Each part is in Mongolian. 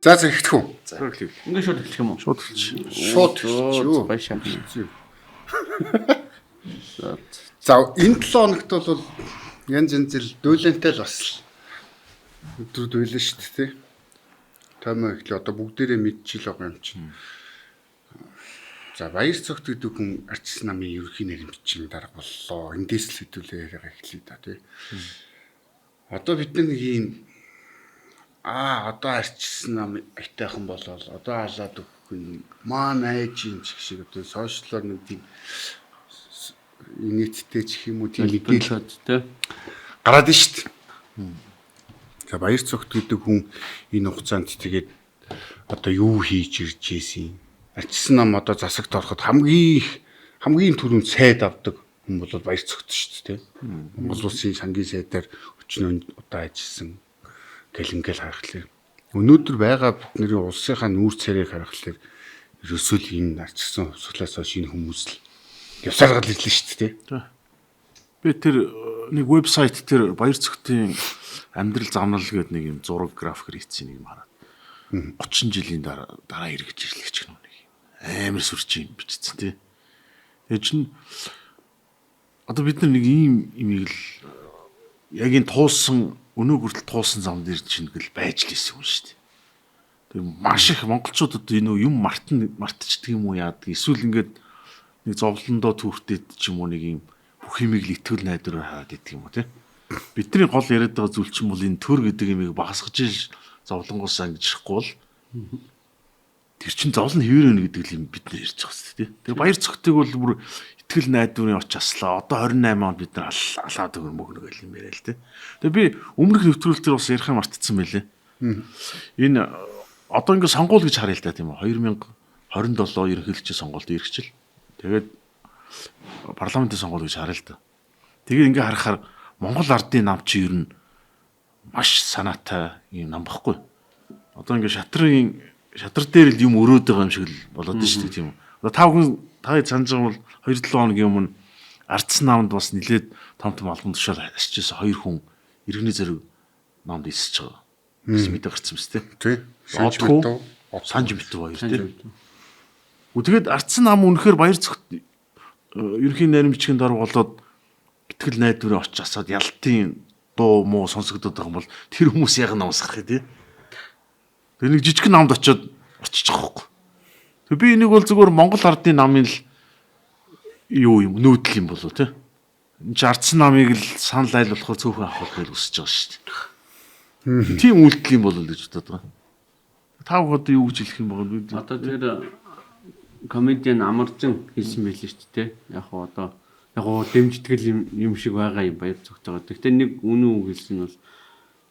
За эхлэх үү? Ингээ шууд эхлэх юм уу? Шууд эхлэв. Баяшаа. За энэ 7 хоногт бол янз янзэл дүүлэнтэй л бас өдөр дүүлэн шүү дээ. Томоо ихлэ одоо бүгдээрээ мэдчихэл байгаа юм чинь. За баяр цогт гэдэг хүн арчсан намын ерөнхий нэрийн бичин дарга боллоо. Эндээс л хэдүүлээ яриагаа эхлэе да тий. Одоо бид нэг юм одоо арчсан нам айтайхан болол одоо халаад өгөх нь маань айж юм шиг одоо сошиалор нэг тийм инээдтэй ч юм уу тийм мэдээлэл тий гараад нь шүү дээ. За баяр цогт гэдэг хүн энэ хугацаанд тэгээд одоо юу хийж ирж ийсэн. Арчсан нам одоо засагт ороход хамгийн түрүүнд сайд авдаг хүн бол баяр цогт шүү дээ. Монгол улсын сангийн сайдаар өчнөө удаа ажилласан гэлингээл харахлаа. Өнөөдөр байгаа бидний улсынхаа нүүр царайг харахлаа ерөөсөө л энэ арчсан хувьсгалаас шинэ хүмүүс л явсаргал ирлээ шүү дээ. Би тэр нэг вебсайт тэр баяр цогтын амьдрал замнал гэдэг нэг юм зураг график хийсэн нэг юм хараад 30 жилийн дараа эргэж ирлэгч гэнэ нэг амар сүрчин бичсэн тий. Тэгээ чин одоо бид нар нэг ийм имийг л яг энэ туулсан өнөө хүртэл туулсан зам дээр чинь гэл байж лээсэн юм шүү дээ. Тэгээ маш их монголчууд одоо энэ юм мартчихдаг юм уу яадаг эсвэл ингээд нэг зовлондоо түүртэд ч юм уу нэг юм бүх юмыг л итгэл найдвараар хаад идэг юм уу тий. Бидний гол яриад байгаа зүйл чинь бол энэ төр гэдэг юмыг багасгаж ил зовлонгоос ангижрахгүй бол тэр чин зовлон хэвээр өгнө гэдэг юм бид нар ярьж байгаа шүү дээ. Тэгээ баяр цогтыг бол бүр итгэл найдварын очааслаа. Одоо 28 онд бид нар алаад өгнө мөгнө гэл юм яриа л дээ. Тэгээ би өмнөх нэвтрүүлэлтээр бас ярих мартцсан байлээ. Энэ одоо ингэ сонгуул гэж харъя л да тийм үү. 2027 ерөнхийлөгчийн сонгуульд иргэжил. Тэгээд парламентын сонгуул гэж харъя л да. Тэгээ ингэ харахаар Монгол ардын нам чи ер нь маш санаатай юм нам баггүй. Одоо ингэ шатар дээр л юм өрөөд байгаа юм шиг л болоод шүү дээ тийм үү. Одоо та санаж байгаа бол 2-7 хоногийн өмнө ардсан намд бас нилээд том албан тушаал ашижсэн 2 хүн иргэний зэрэг намд исэж байгаа. Бас мэдээ гарсан мэт тий. Санж битүү хоёр тий. Тэгээд ардсан нам үнэхээр баяр цогт ерөнхий нарийн бичгийн дарга болоод итгэл найдварын очиасаад ялтын дуу муу сонсогдоод байгаа юм бол тэр хүмүүс яг намсах тий. Тэр нэг жижиг намд очиод орчиж байгаа хөөхгүй. Тэг би энийг бол зүгээр Монгол ардын намын л юу юм нүүдэл юм болов тий. Энд чи ардсан намыг л санал айл болохоор цөөхөн авах гэж үсэж байгаа шүү дээ. Тийм үйлдэл юм болов гэж бодоод байгаа. Та одоо юу гэж хэлэх юм бол одоо тэр комедиан Амаржин хэлсэн байлээ шүү дээ. Яг одоо дэмжтгэл юм шиг байгаа юм баяр цогт байгаа. Гэхдээ нэг үнэн үг хэлсэн нь бол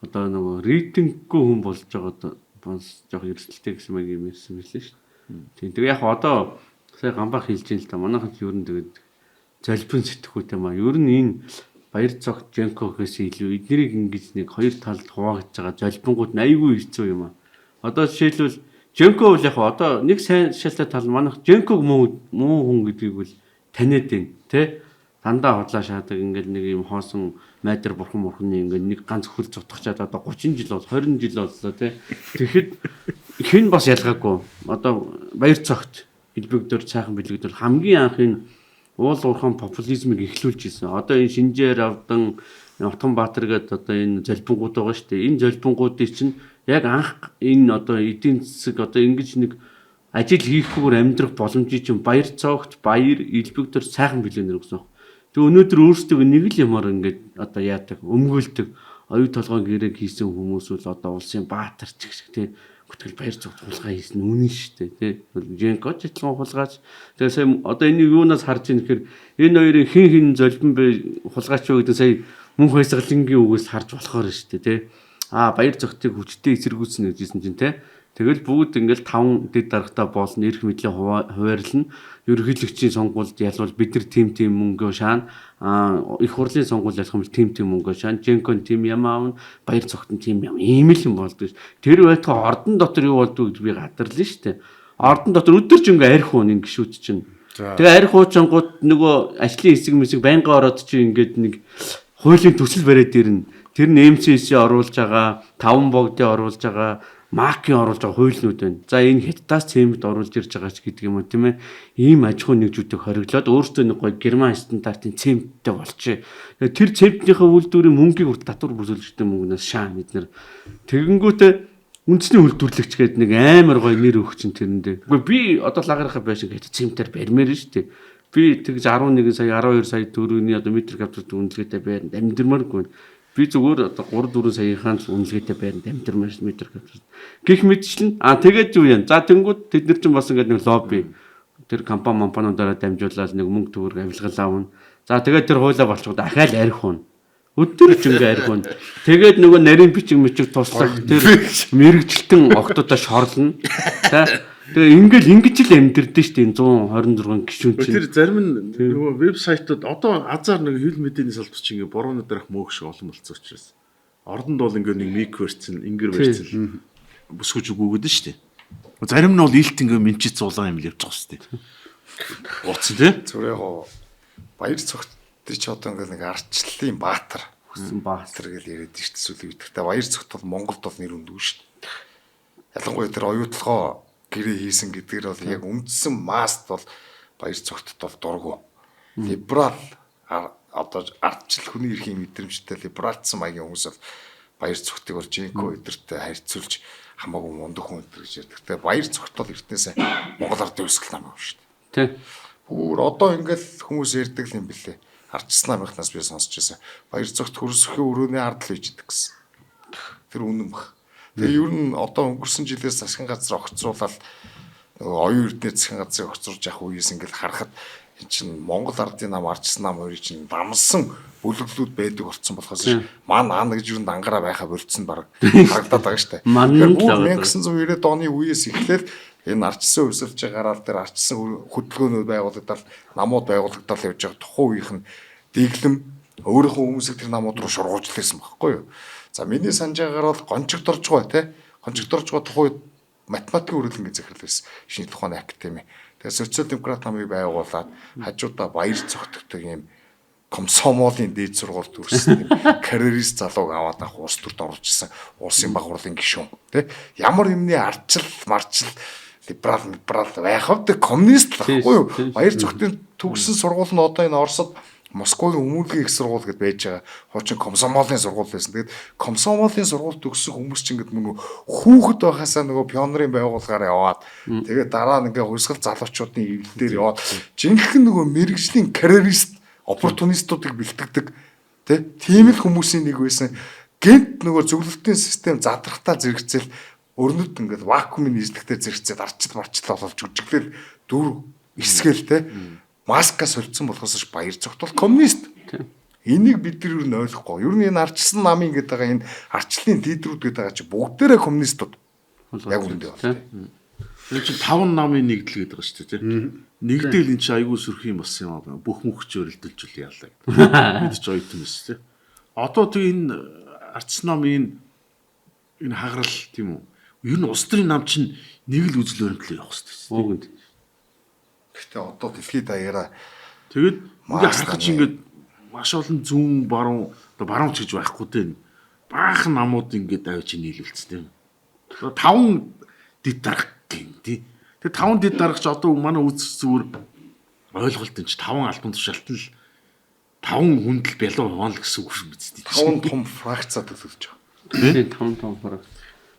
одоо нөгөө рейтинггүй хүн болж байгаа бас жоох эрсдэлтэй гэсэн маяг юм хэлсэн байлээ шүү дээ. Тэгээ яг одоо сая гамбах хэлж ин л та манайхад ер нь тэгээд залбин сэтгэхүйтэй маа. Ер нь энэ баяр цогт Женкогээс илүү эднэрийг ингэж нэг хоёр талд хуваагдж байгаа залбингууд нь айгүй хэцүү юм аа. Одоо жишээлбэл Женко бол яг одоо нэг сайн шалтай тал манайх Женког муу хүн гэдгийг бол таниад байна тий. Дандаа хотлоо шаадаг ингээл нэг юм хоосон майдар бурхан мурхны ингээл нэг ганц хөл зутгачаад одоо 30 жил бол 20 жил боллоо тий. Тэгэхэд хэн бас ялгаагүй. Одоо баяр цогт илбэгдөр цаахан бэлгдэл хамгийн анхын уул уурхайн популизмыг эхлүүлж ирсэн. Одоо энэ Шинжээр авдан Утганбаатар гэдэг одоо энэ залбингууд байгаа шүү дээ. Энэ залбингуудыг чинь яг анх энэ одоо эдийн засаг одоо ингэж нэг ажил хийхгүйгээр амьдрах боломжийг чинь баяр цогт баяр илбэгдөр цаахан бэлгэнэр гэсэн. Тэг өнөөдөр өөрсдөө нэг л юмар ингээд одоо яадаг өмгөөлдөг оюу толгойн гэрээг хийсэн хүмүүс бол одоо улсын баатар ч гэх тий бүтгэл баяр цогт хулгай хийсэн үнэн шүү дээ тий. Женкоч итлэн хулгайч. Тэгээ сая одоо энэ юунаас харж ийн гэхээр энэ хоёрын хин золбин бай хулгайч гэдэг сая мөнх хайсгалангийн үгээс харж болохоор шүү дээ тий. Баяр цогтыг хүчтэй эсэргүүцнэ гэжсэн чинь тий. Тэгэл бүгд ингээл 5 дэд дарагтаа болно эрх мэдлийн хуваарлна. Ерөнхийлөгчийн сонгуульд ялвал бид нар тим мөнгөө шаана. Их хурлын сонгуульд ялах юм бол тим мөнгөө шаана. Женкон тим юм аавна. Баяр цогт тим юм. Ийм л юм болдог. Тэр байтугай ордон дотор юу болдгоо гэж би гадарлаа шүү дээ. Ордон дотор өдөржингөө арх уун ин гişүүд чинь. Тэгээ арх уучингууд нөгөө ажлын хэсэг мэсэг байнга ороод чи ингээд нэг хуулийн төсөл бариад ирнэ. Тэр нь MCC оруулж байгаа, 5 богдын оруулж байгаа, МАК-ийн оруулж байгаа хуулиуд байна. За энэ хятадаас цемент оруулж ирж байгаа ч гэдэг юм уу тийм ээ. Ийм аж ахуйн нэгжүүдийг хориглоод өөрсдөө нэг гоё герман стандартын цементтэй болчих. Тэр цементийнхээ үйлдвэрийн мөнгийг хүрт татвар бүсүүлжтэй мөнгнөөс шаан бид нэр тэгэнгүүтээ үндэсний үйлдвэрлэгч гээд нэг амар гоё нэр өгч чинь тэрэндээ. Үгүй би одоо лагаархаа байшин хятад цементээр барьмаар нь шүү дээ. Би тэгж 11 сая 12 сая төгрөгийн одоо метр квадрат үнэлгээтэй байранд амьдрмааргүй. Би зүгээр одоо 3 4 саяхан үнэлгээтэй байранд амьдрмаар метр квадрат. Гэх мэтчлэн тэгээд юу юм. За тэнгууд тэд нар чинь бас ингээд нэг лобби тэр компаниудаараа дамжуулаад нэг мөнгө төгрөг авилгал аавна. За тэгээд тэр хуулаа болчиход дахиад арх уна. Өдөр ч ингээ арх уна. Тэгээд нөгөө нарийн бичиг туслах тэр мэрэгчлэн октодоо шорлно. Тэгээ ингэж л амьдэрдэн шүү дээ 126 гишүүн чинь. Тэр зарим нь нөгөө вебсайтууд одоо азар нэг хил мэдээний салбар чинь ингээ бурууны дараах мөөх шиг олон болцсон учраас ордонд бол ингээ нэг мик верцэн, ингэр верцэн бүсгэж өгөөд нь шүү дээ. Зарим нь бол илт ингээ менчит зулаа юм л явж байгаа шүү дээ. Ууцсан тий. Зүгээр яг баяр цогт тэр чи одоо ингээ нэг арчлалын баатар Хүссэн баатар гэж яриад ирсэн зүйл. Гэхдээ баяр цогт бол Монголд бол нэр өндөө шүү дээ. Ялангуяа тэр оюутлогоо гэрээ хийсэн гэдгээр бол яг үндсэн маст бол баяр цогтод бол дургу. Либерал одоо ардчил хүний эрхийн мэдрэмжтэй либералцсан маягийн хүмүүс бол баяр цогтыг бол Жинко өдөртэй харьцуулж хамаагүй мундаг хүн өдр гэж ярьдаг. Тэгээ баяр цогт бол эртнээсээ Монгол ардын өсгөл нам юм шүү дээ. Тэ. Бүр одоо ингээл хүмүүс ярьдаг юм бэлээ. Ардчил намынхнаас би сонсч байсан. Баяр цогт хөрсөхийн өрөөний ард л үйждэг гэсэн. Тэр үнэн баг. Тэгээ ер нь одоо өнгөрсөн жилээс засгийн газар огцруулаад оюун эрдэнэ засгийн газрыг огцруулж явах үеэс ингээл харахад эн чинь Монгол ардын нам арчсан нам хоёрыг чинь дамсан бүлэглүүд байдаг болсон болохоос маань гэж юу дангараа байхаа болцсон баг харагдаад байгаа штэ. Тэгэхээр 1990 оны үеэс эхлээд энэ арчсан өсөлж гараал дээр арчсан хөдөлгөөнүүд байгуулагдал намууд байгуулагдал явж байгаа тухайн үеийнх нь дэглэм өөрийнхөө хүмүүсийг тэр намууд руу шургуулжлээсэн байхгүй юу. За миний санджаагаар бол гончигдорж байгаа тий. Гончигдорж байгаа тухайд математикийн үргэлжлэн захирал байсан. Шинэ тухайн академи. Тэгээ социал демократ намыг байгуулад хажуудаа баяр цогтдаг юм комсомолын дээд сургуульд төрсэн юм карьерист залууг аваад авах улс төрд оруулжсэн улсын баг хурлын гишүүн тий. Ямар юмны ардчил марчил либерал байх вэ? Коммунист байхгүй юу? Баяр цогтын төгссөн сургууль нь одоо энэ Оросд Москвагийн өмүүлгийн их сургууль гэдээ байж байгаа. Хуучин комсомолын сургууль байсан. Тэгээд комсомолын сургууль төгссөн хүмүүс чинь ингээд нөгөө хүүхэд байхасаа нөгөө пионерын байгууллагаар яваад тэгээд дараа нь ингээд хувьсгал залуучуудын эвлэлээр яваад жинхэнэ нөгөө мэрэгжлийн карьерист оппортунистуудыг бэлтгэдэг тийм л хүмүүсийн нэг байсан. Гэнт нөгөө зөвлөлтийн систем задрахтаа зэрэгцэл өрнөд ингээд вакуумын нийслэгтээ зэрэгцээд арчил марчил боловч жүжиглэл дүр эсгээл маска солилцсон болохоос ш баяр цогт бол коммунист. Энийг бид нар юу н ойлгохгүй. Ер нь энэ арчсан намын гэдэг байгаа энэ арчлалын лидерүүд гэдэг байгаа чи бүгдээрээ коммунистууд. Яг үүндээ байна. Энэ чинь 5 намын нэгдэл гэдэг байгаа шүү дээ тий. Нэгдэл энэ чи айгүй сөрх юм болсон юм аа. Бүх мөхч өрөлдөлж үл яалаа гэдэг. Бид ч ойтон мэс тий. Одоо тэг энэ арчсан намын энэ хагарал тийм үү. Ер нь улс төрийн нам чинь нэг л үзэл баримтлал явах хэрэгтэй. Гэхдээ одоо дэлхийд даяараа тэгэд ингээд харах чинь ингээд маш олон зүүн баруун одоо баруун ч гэж байхгүй дээ. Баахан намууд ингээд авчи нийлүүлсэн тийм. 5 дэд дарах юм тий. Тэгээ 5 дэд дарах ч одоо манай үзэх зүгээр ойлголт энэ ч 5 албан тушаалтан л 5 хүнд л бялуу хуваана л гэсэн үг юм биз дээ. 5 том фракцаа төлөвлөж байгаа. Тэгээ 5 том фракц.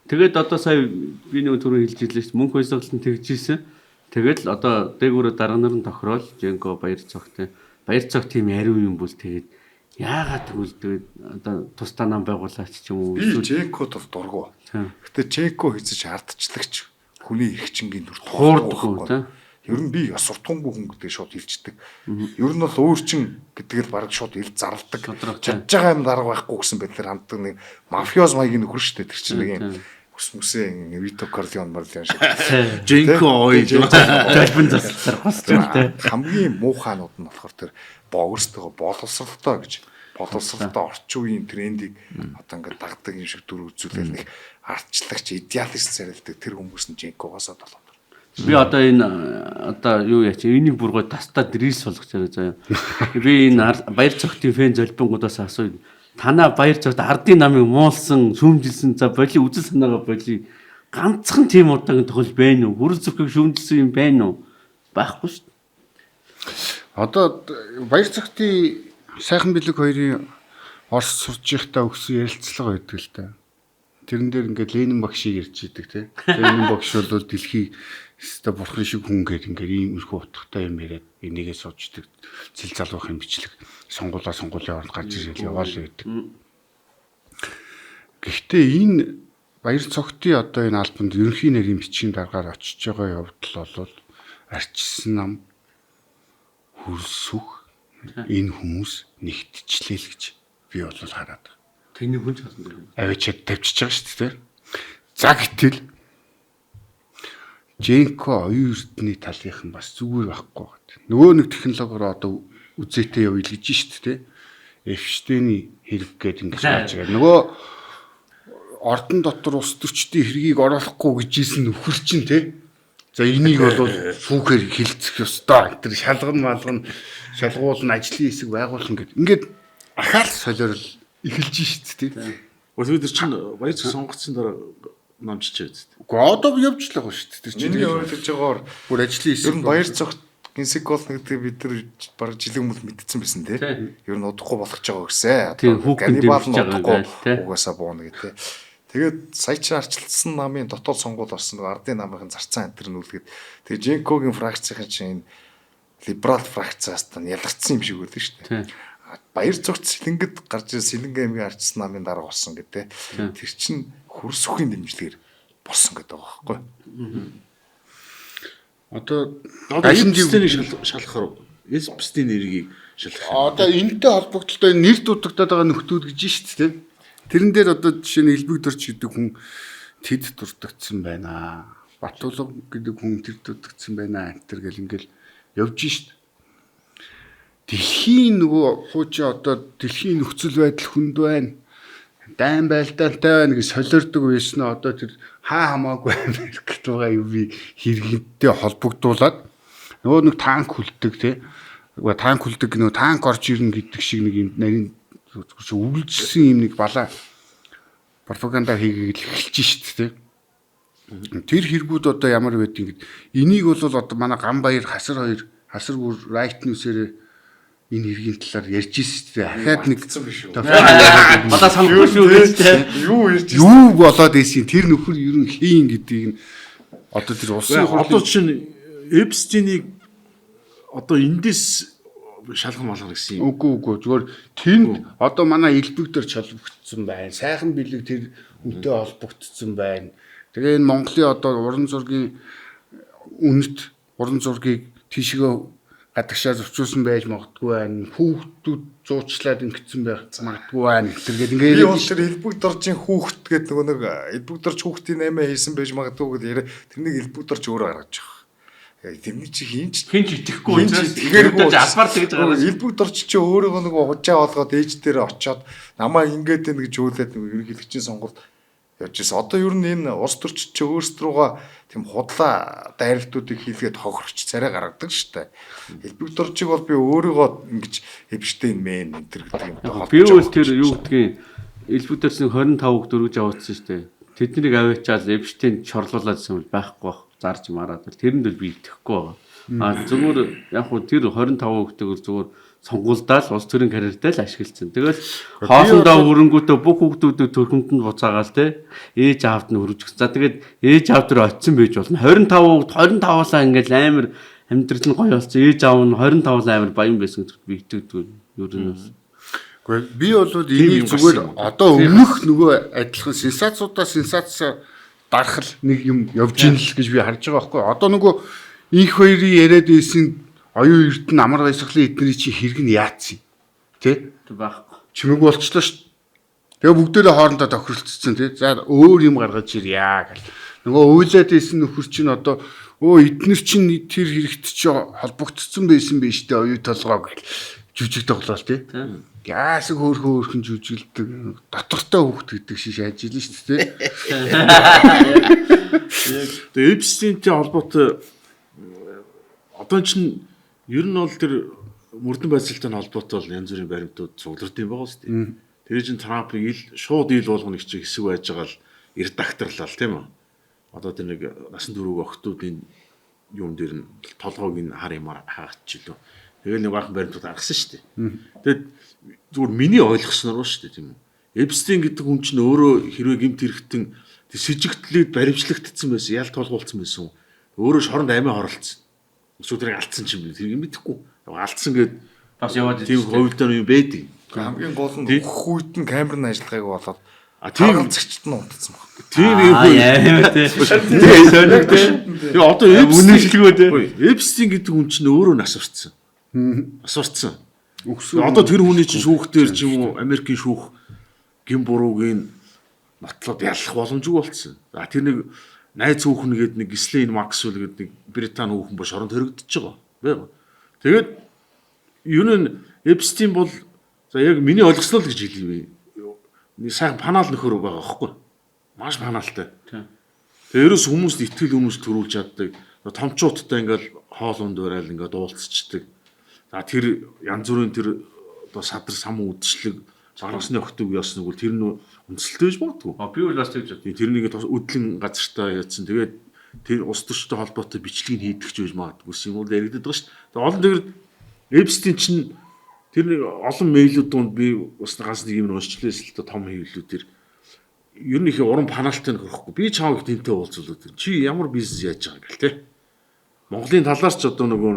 Тэгээд одоо сая би нэг түрүү хэлж ирлээ шүү. Мөнх баясгалан тэгжсэн. Тэгэл одоо дээгүүрээ дарга нар нь тохирол Жинко баяр цогтой. Баяр цог тийм ариу юм бол тэгээд яагаад тэгвэл тэгээд одоо тусдаа нам байгуулаач ч юм уу. Би Жинкод бол дургу. Гэтэ Жинко хийчих ардчлагч хүний эрхчингийн дүр хуурдаггүй тийм. Ер нь би яс суртахуунгүй хүн гэдэг шууд хэлцдэг. Ер нь бол өөрчин гэдэг л баг шууд ил зарладаг. Чадж байгаа юм дарга байхгүй гэсэн байдлаар ханддаг нэг мафиоз маягийн нөхөр штэ тэр чинь нэг юм хүсмүсээ Вито Корлеон марлиан шиг. Жинко ой залбин засалтар бас тийм. Хамгийн муухайнууд нь болохоор тэр өөрсдөө боловсралтай гэж боловсралтай орчин үеийн трендийг одоо ингээд дагдаг юм шиг дүр үзүүлэл нэг ардчлагч идеалист зарилдаг тэр хүмүүс нь Жинкогоос болоод. Би одоо энэ одоо юу яач энийг бүргой тастаад рилс болгож байгаа заяа. Би энэ баяр цогтын фэн золбингуудаас асууя. Танаа баяр цогт ардын намыг муулсан, шүүмжилсэн за боли үзэл санаагаа боли ганцхан тийм удаагийн тохиол байна уу? Хүрэл зүрхийг шүүмжилсэн юм байна уу? Байхгүй шүү дээ. Одоо баяр цогтын сайхан бэлэг хоёрын Орос сурж байхдаа өгсөн ярилцлага байдаг л та. Тэрэн дээр ингээд Ленин багшийг ярьж идэг тий. Ленин багш бол дэлхий өстө бурхан шиг хүн гээд ингээд иймэрхүү утгатай юм яриад энийгээ суучдаг. Цэл залуухын бичлэг сонгуулийн оронд гарч ирэл яваал байдаг. Гэхдээ энэ баяр цогтын одоо энэ албанд ерөнхий нарийн бичгийн дараагаар очиж байгаа явдал бол арчсан нам хөрсөх энэ хүмүүс нэгтчлээ л гэж би бол хараад байна. Тэний хүн ч хасан даа. Авчид тавьчихж байгаа шүү дээ. За гэтэл Женко оюун эрдний талынх нь бас зүгээр байхгүй байна. Нөгөө нэг технологиор одоо үзээтэй явъя л гэж шүү дээ. Эфштейний хэрэг гээд ингэж яаж байгаа. Нөгөө ордон дотор ус төрчдийн хэргийг оруулахгүй гэжсэн нөхөр чинь те. За энийг бол фүүхээр хилцэх ёстой. Тэр шалгуулна, ажлын хэсэг байгуулна гэд. Ингээд ахаал солиорол эхэлж шүү дээ. Өсвөл тэр чинь баяр цог сонгогдсон дараа номчиж байд. Уу одоо явж л байгаа шүү дээ. Тэр чинь Миний ойлгож байгаагаар бүр ажлын хэсэг. ер нь баяр цогт гинсекол гэдэг бид нар бараг жилийн өмнө мэдсэн байсан тий. Ер нь удахгүй болох ч байгаа гэсэн. Тийм, хүүхэн Ганнибал дэмжиж нь байгаа удахгүй гээл, тий. угаасаа бууна гэдэг. Тэгээд сая чи арчилсан намын дотоод сонгуул орсон нөгөө ардын намын зарцаан энэ нүүлгээд тэр Женкогийн фракцийн чинь либерал фракцаас тань ялгцсан юм шиг үлдэн шүү дээ. Баяр цогт сэлэнгэд гарч ирсэн Сэлэнгэ аймгийн арчсан намын дарга болсон гэдэг. Тэр чинь хөрсөхийн дэмжлэгээр болсон гэдэг байгаа байхгүй. Одоо эсбистийн шалхахаар эсбистийн нэрийг шалгах. Одоо энэтэй холбогдлоо нэр дутагдаад байгаа нөхдүүд гэж шүү дээ. Тэрэн дээр одоо жишээ нь Элбэг Дорч гэдэг хүн тэд дурддагдсан байна. Батулга гэдэг хүн тэр дурддагдсан байна. Энтэр гэл ингээл явж шít. Дэлхийн нөгөө хуучин одоо дэлхийн нөхцөл байдал хүнд байна. Дайн байлдаантай байна гэж солиордог байсан нь одоо тэр хамаагүй Америкт байгаа юу би хэрэгэнтэй холбогдуулаад нөгөө нэг танк хүлдэг тий. Нөгөө танк хүлдэг нөгөө танк орж ирнэ гэдэг шиг нэг юм нарийн үргэлжилсэн юм нэг балаа пропаганда хийгээл эхэлж шít тий. Тэр хэрэгүүд одоо ямар байдгийг энийг бол одоо манай Ганбаяр хасар бүр Right News-ээр энэ хэргийн талаар ярьж ирсэн тий. Ахаад нэг Бада санахгүй шүү дээ. юу болоод ийсэн тэр нөхөр ер нь хийн гэдгийг одоо тэр улсын Одоо чинь Эпстинийг одоо эндээс шалгах малгар гэсэн юм. Үгүй зүгээр тэнд одоо манай Элбэг Дорч холбогдсон байна. Сайхан бэлэг тэр үнтэй холбогдсон байна. Тэгээ энэ Монголын одоо уран зургийн үнэт уран зургийг тийшээ гадагшаа зурчуулсан байж магадгүй байна. Хүүхдүүд зуучлаад ингэсэн байх магадгүй байна. Тэргээд ингээд Би бол тэр Элбэг Доржийн хүүхэд гэдэг нөгөө нэг Элбэг Дорж хүүхдийн 8 хийсэн байж магадгүй гэдэг яриа тэрнийг Элбэг Дорж өөрөө гаргаж байгаа. Тэрний чи хинч итгэхгүй учраас албаар тэгж байгаа. Элбэг Дорж чи өөрөөгөө нөгөө хужаа болгоод ээж дээр очиод намаа ингээд байна гэж өөлээд нөгөө ерөнхийлөгчийн сонгуульд явж ирсэн. Одоо ер нь энэ улс төрчид чи өөрсдрүүгээ тийм худлаа дайралтуудыг хийлгээд хохирч царай гаргадаг шүү дээ. Элбэг Доржийг бол би өөрийгөө ингэж Эпштейн мэн энэ төр гэдэг юм. Би бол тэр юу гэдгийг Элбэг Доржийн 25 дөрөж аваадсан шүү дээ. Тэднийг аваачаад Эпштейн чорлуулаад байсан бол байхгүй бах. Зарж мараад тэрэнд л би итгэхгүй байгаа. Зүгээр яг хуу тэр 25 хүүхдийг зүгээр сонгуульдаа л улс төрийн карьертай л ашигласан. Тэгэл хоолндоо хөрөнгөтэй бүх хүүхдүүдэд төрхөнд нь буцаагаал те ээж аавд нь хөрвж. За тэгээд ээж аав дээр очисон байж болно. 25-25-аас ингээд амар амьдрал нь гоё болсон. Ээж аав нь 25-аас амар баян байсан гэдэгт би итгэдэг. Ер нь бас. Гэхдээ би бол энийг зүгээр одоо өмнөх нөгөө адилхан сенсацуудаа сенсац дарахл нэг юм явж ийн л гэж би харж байгаа байхгүй. Одоо нөгөө их хоёрын яриад байсан оюун эрдэнэ амар баясгалын эдний чи хэрэг нь яатсан. Тэ? Байхгүй. Чимэг болчлоо шүү. Тэгээ бүгдээрээ хоорондоо тохиролцсон тий. За өөр юм гаргаж ирья гэл. Нөгөө уйлаад байсан нөхөр чинь одоо эднэр чинь тэр хэрэгт чи холбогдсон байсан байж тээ оюу толгоо гэл. жүжиг тоглоал тий. Яасаг хөөрхөн жүжиглдэг дотортой хүүхд гэдэг шиг ажиллаж шүү дээ. Тэгээ Эпстейнтэй холбоотой одоо чинь ер нь бол тэр мөрдөн байцаалтай холбоотой бол янз бүрийн баримтууд цуглард юм байгаа шүү дээ. Тэр чинь Трампыг шууд ил болгоно гэж хэсэг байж байгаа л редакторлал тийм үү. Одоо тэр нэг насан туршийн охтуудын юм дээр нь толгойг нь хар юмар хаачихлоо. Тэгэл нэг баахан баримтууд гаргасан шүү дээ. Тэгэд зүгээр миний ойлгосноор ба шүү дээ тийм үү. Эпстейн гэдэг хүн чинь өөрөө хэрвээ гэмт хэрэгтэн сэжигтлээд баримтлагдсан байсан, ялт толгуулсан байсан. Өөрөө шоронд амиа хоролцсон. Өсвөрийг алдсан ч юм би тэр юм мэдэхгүй. Алдсан гэд бас яваад тийм хувьдаа юм байдаг. Хамгийн гол нь өгөх үед нь камерын ажиллагааг болоод тийм цагчд нь унтцсан баг. Тийм юм тий. Тэгээ одоо Эпстейн гэдэг хүн чинь өөрөө нас урцсан. Нас урцсан. Одоо тэр хүний чинь шүүхтэр ч юм уу Америкийн шүүх гин буруугийн нотлоод яллах боломжгүй болцсон. За тэр нэг найз хүүхэн гээд нэг Гислейн Максвелл гээд нэг Британи хүүхэн ба шоронд хоригдчихж байгаа. Тэгээд юу нэ Эпстейн бол за яг миний ойлгосноо л гэж хэлье. Нэг сайн панал нөхөр байгаа байхгүй. Маш паналтай. Тэгээ ерөөс хүмүүст итгэл хүмүүс төрүүлж чаддаг. Томчуудтай ингээл хоолунд барайл ингээд уулзчихдаг. За тэр янз бүрийн тэр одоо садар сам үдшилэг загнасны охтог ясныг бол тэр нь үндэслэлтэй байж магадгүй. Би бол бас тэгж байна. Тэр нэг өдлөн газартаа яатсан. Тэгээд тэр улс төрчтэй холбоотой бичлэгийг хийдэг ч байж магадгүй юм уу яригддаг байгаа шүү дээ. Тэгээд олон тэгэр Эпстейн чинь тэр нэг олон мэйлүүд донд би бас ганц нэг юм уншчихлээс л том хэвлэлүүд тэр ер нь их уран паналтай нөхөхгүй. Би чаавыг тэнтэй уулзуулдаг. Чи ямар бизнес яаж байгаа гэл те. Монголын талаас ч одоо нөгөө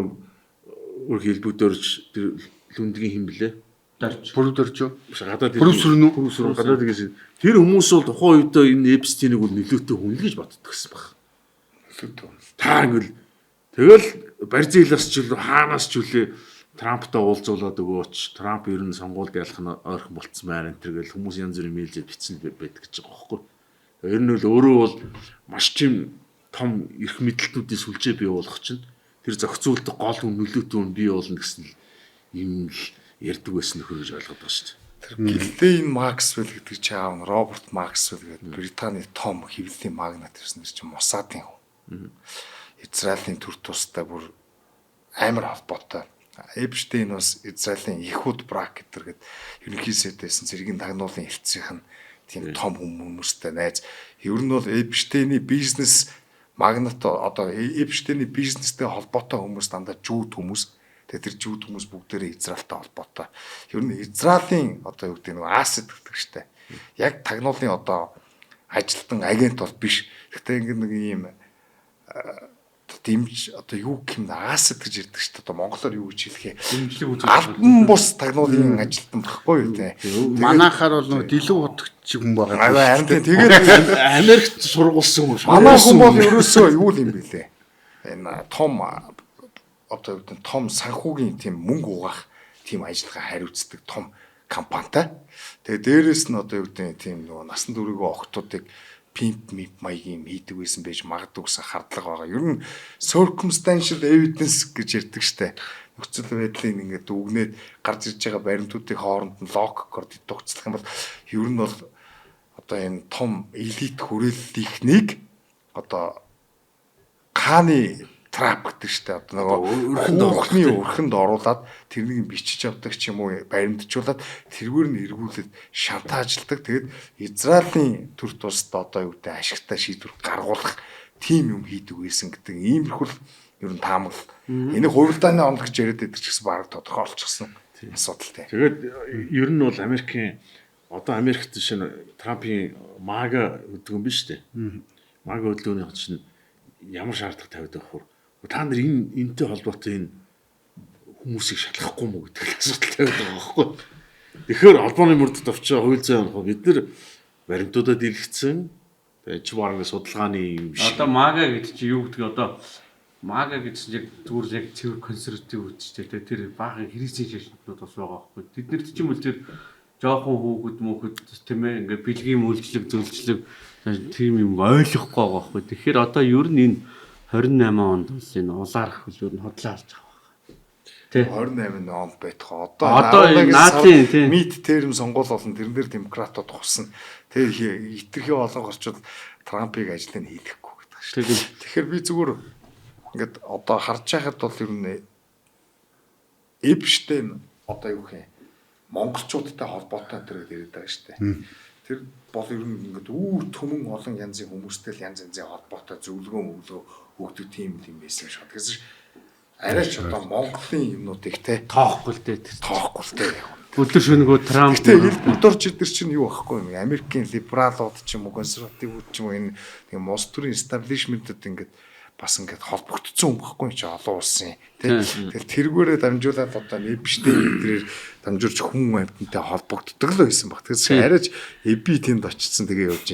өөр хэлбүүдөрж тэр лүндгийн хэм блэ? Продюсер гадаад продюсер гадаад гэсэн. Тэр хүмүүс бол тухайн үедээ энэ Эпстейнийг бол нөлөөтэй хүн л гэж боддог гэсэн баг. Та ингээл тэгэл Барзилаас ч үлээ хаанаас ч үлээ Трамптай уулзуулаад өгөөч. Трамп ер нь сонгуульд ялах нь ойрхон болцсон байна энэ төргээл хүмүүс янз бүрийн мэйлж бичсэн байдаг гэж байгаа байхгүй. Ер нь л өөрөө бол маш тийм том эрх мэдэлтүүдийн сүлжээ бий болгох чинь тэр зохицуулдаг гол хүн нөлөөтэй хүн бий болно гэсэн юм л ярьдаг байсан нөхөр гэж ойлгоод байгаа шүү дээ. Тэр Гиллейн Максвелл гэдэг чи аав нь Роберт Максвелл гэдэг Британий том хэвлэлийн магнат гэсэн чинь Моссадын хүн. Израилийн төр тустай бүр амар холбоотой. Эпштейн бас Израилийн Ихуд Бракетер гэдэг ерөнхий сайдээсэн зэргийн тагнуулын хэлтсийнх нь тийм том хүмүүстэй найз. Ер нь бол Эпштейний бизнес магнат одоо Эпштейний бизнестэй холбоотой хүмүүс дандаа жүүд хүмүүс. Тэгээ тэр жүүд хүмүүс бүгдээрээ Израильтай холбоотой. Ер нь Израилийн одоо юу гэдэг нэг ассет гэдэг штэ. Яг тагнуулын одоо ажилтан агент бол биш. Гэхдээ ингэ нэг юм дэмж одоо юу гэмн ассет гэж ярьдаг штэ. Одоо монголоор юу гэж хэлэх юм. Алтан бус тагнуулын ажилтан багхгүй юу те. Манайхаар бол нэг дэлүү утгч хүн байгаа. Харин тэгээд Америкт сургуулсан хүн. Манай хүн бол ерөөсөө юу юм бэлээ. Энэ том одоо юу гэдэг том санхүүгийн тийм мөнгө угаах тийм ажиллагаа хариуцдаг том компанитай. Тэгээ дээрэс нь одоо юу гэдэг тийм нөгөө насан туршийн охтуудыг пимп маягийн хийдэг байсан байж магадгүй гэсэн хардлага байгаа. Ер нь circumstantial evidence гэж ярьдаг штэ. Нөхцөл байдлыг ингээд дүгнээд гарч ирж байгаа баримтуудын хооронд нь логикоор дутагдах юм бол ер нь бол одоо энэ том элит хүрээллийнхнийг одоо хааны трап гэдэг штэ одоо нөгөө өрхөнд оруулаад тэрнийг бичиж авдаг ч юм уу баримтжуулаад тэргээр нь эргүүлээд шантаажладаг. Тэгээд Израилийн төр тусад одоо юу гэдэг ашигтай шийдвэр гаргуулах тим юм хийдэг байсан гэдэг иймэрхүү ер нь таамаг. Энийг хувилдааны онол гэж яриад байдаг ч гэсэн баг тодорхой олчихсон асуудалтай. Тэгээд ер нь бол Америкийн одоо Америкт жишээ нь Трампын мага гэдэг юм биш үү? Мага хөдөлгөөний чинь ямар шаардлага тавиад байх вэ? Та нар энэтэй холбоотой энэ хүмүүсийг шалгахгүй мүү гэдэг асуудал тавиад байгаа байхгүй. Тэгэхээр албаны мөрдөд авчаа хууль зүйн онох бид нар баримтуудад илгэсэн. Тэгээд чи бараг судалгааны юм шиг. Одоо мага гэдэг чи юу гэдэг одоо мага гэсэн яг зүгээр яг цэвэр консерватив үстэй тэр баахан хэрэгцээ шашнууд бас байгаа байхгүй. Тэднэрт ч юм уу тэр жоохон хүүхэд мөхөд тийм ээ ингээд бэлгийн үйлчлэг зөвлөлчлөг тийм юм ойлгохгүй байгаа байхгүй. Тэгэхээр одоо ер нь энэ 28 онд бас энэ улаарах хөлөөр нь хотлоо алж байгаа. 28 онд байтах. Одоо наадын тий. мид терм сонгуул болон тэрэн дээр демократууд хусна. Тэгээ хитрхи олон орчууд Трампыг ажлыг хийхгүй гэдэг шүү дээ. Тэгэхээр би зүгээр ингээд одоо харж байхад бол ер нь Эпштейн одоо юу гэх юм монголчуудтай холбоотой төрөд ирээд байгаа шүү дээ. Тэр бол ер нь ингээд төмөн олон янзын хүмүүстэй л янз янзын холбоотой зөвлөгөө өгдөг тийм байсан шүү. Тэгэхээр арайч одоо Монголын юмнуудыг тоохгүй л дээ. Өдөр шөнөгөө Трамп Элдорч эдэр чинь юу байхгүй юм. Америкийн либералууд ч юм уу консервативууд ч юм уу энэ мос төрийн эстаблишментүүд ингээд бас ингээд холбогдсон юм байхгүй чи олон улсын тэгэл тэргүүрээ дамжуулаад одоо Эпштейн эдрээр дамжуулж хүн амьтантай холбогддог л байсан баг. Тэгэхээр арайч Эби тэнд очсон тэгээ явж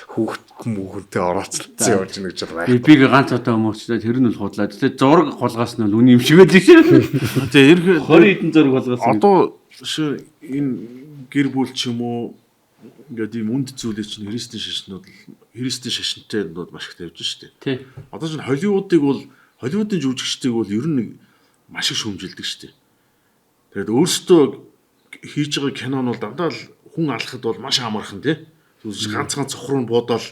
хүүхэнтэй орооцолцсон явж гэнэ гэж байна. Эбиг ганц одоо өмөрчлээ тэр нь бол худлаа. Тэгээ зураг холгоос нь үн юм шиг байдаг шээ. Тэгээ 20 хэдэн зураг холгоос. Одоо энэ гэр бүл ч юм уу ингээд ийм үнд зүйлээ чинь христийн шашинтай маш их тавьж штэ. Тий. Одоо чинь Холливуудын жүжигчдийг бол ер нь маш их шүүмжилдэг штэ. Тэгээд өөрсдөө хийж байгаа кино нь бол дандаа л хүн алхахад бол маш амархан тий. Ганцхан цохруу буудаал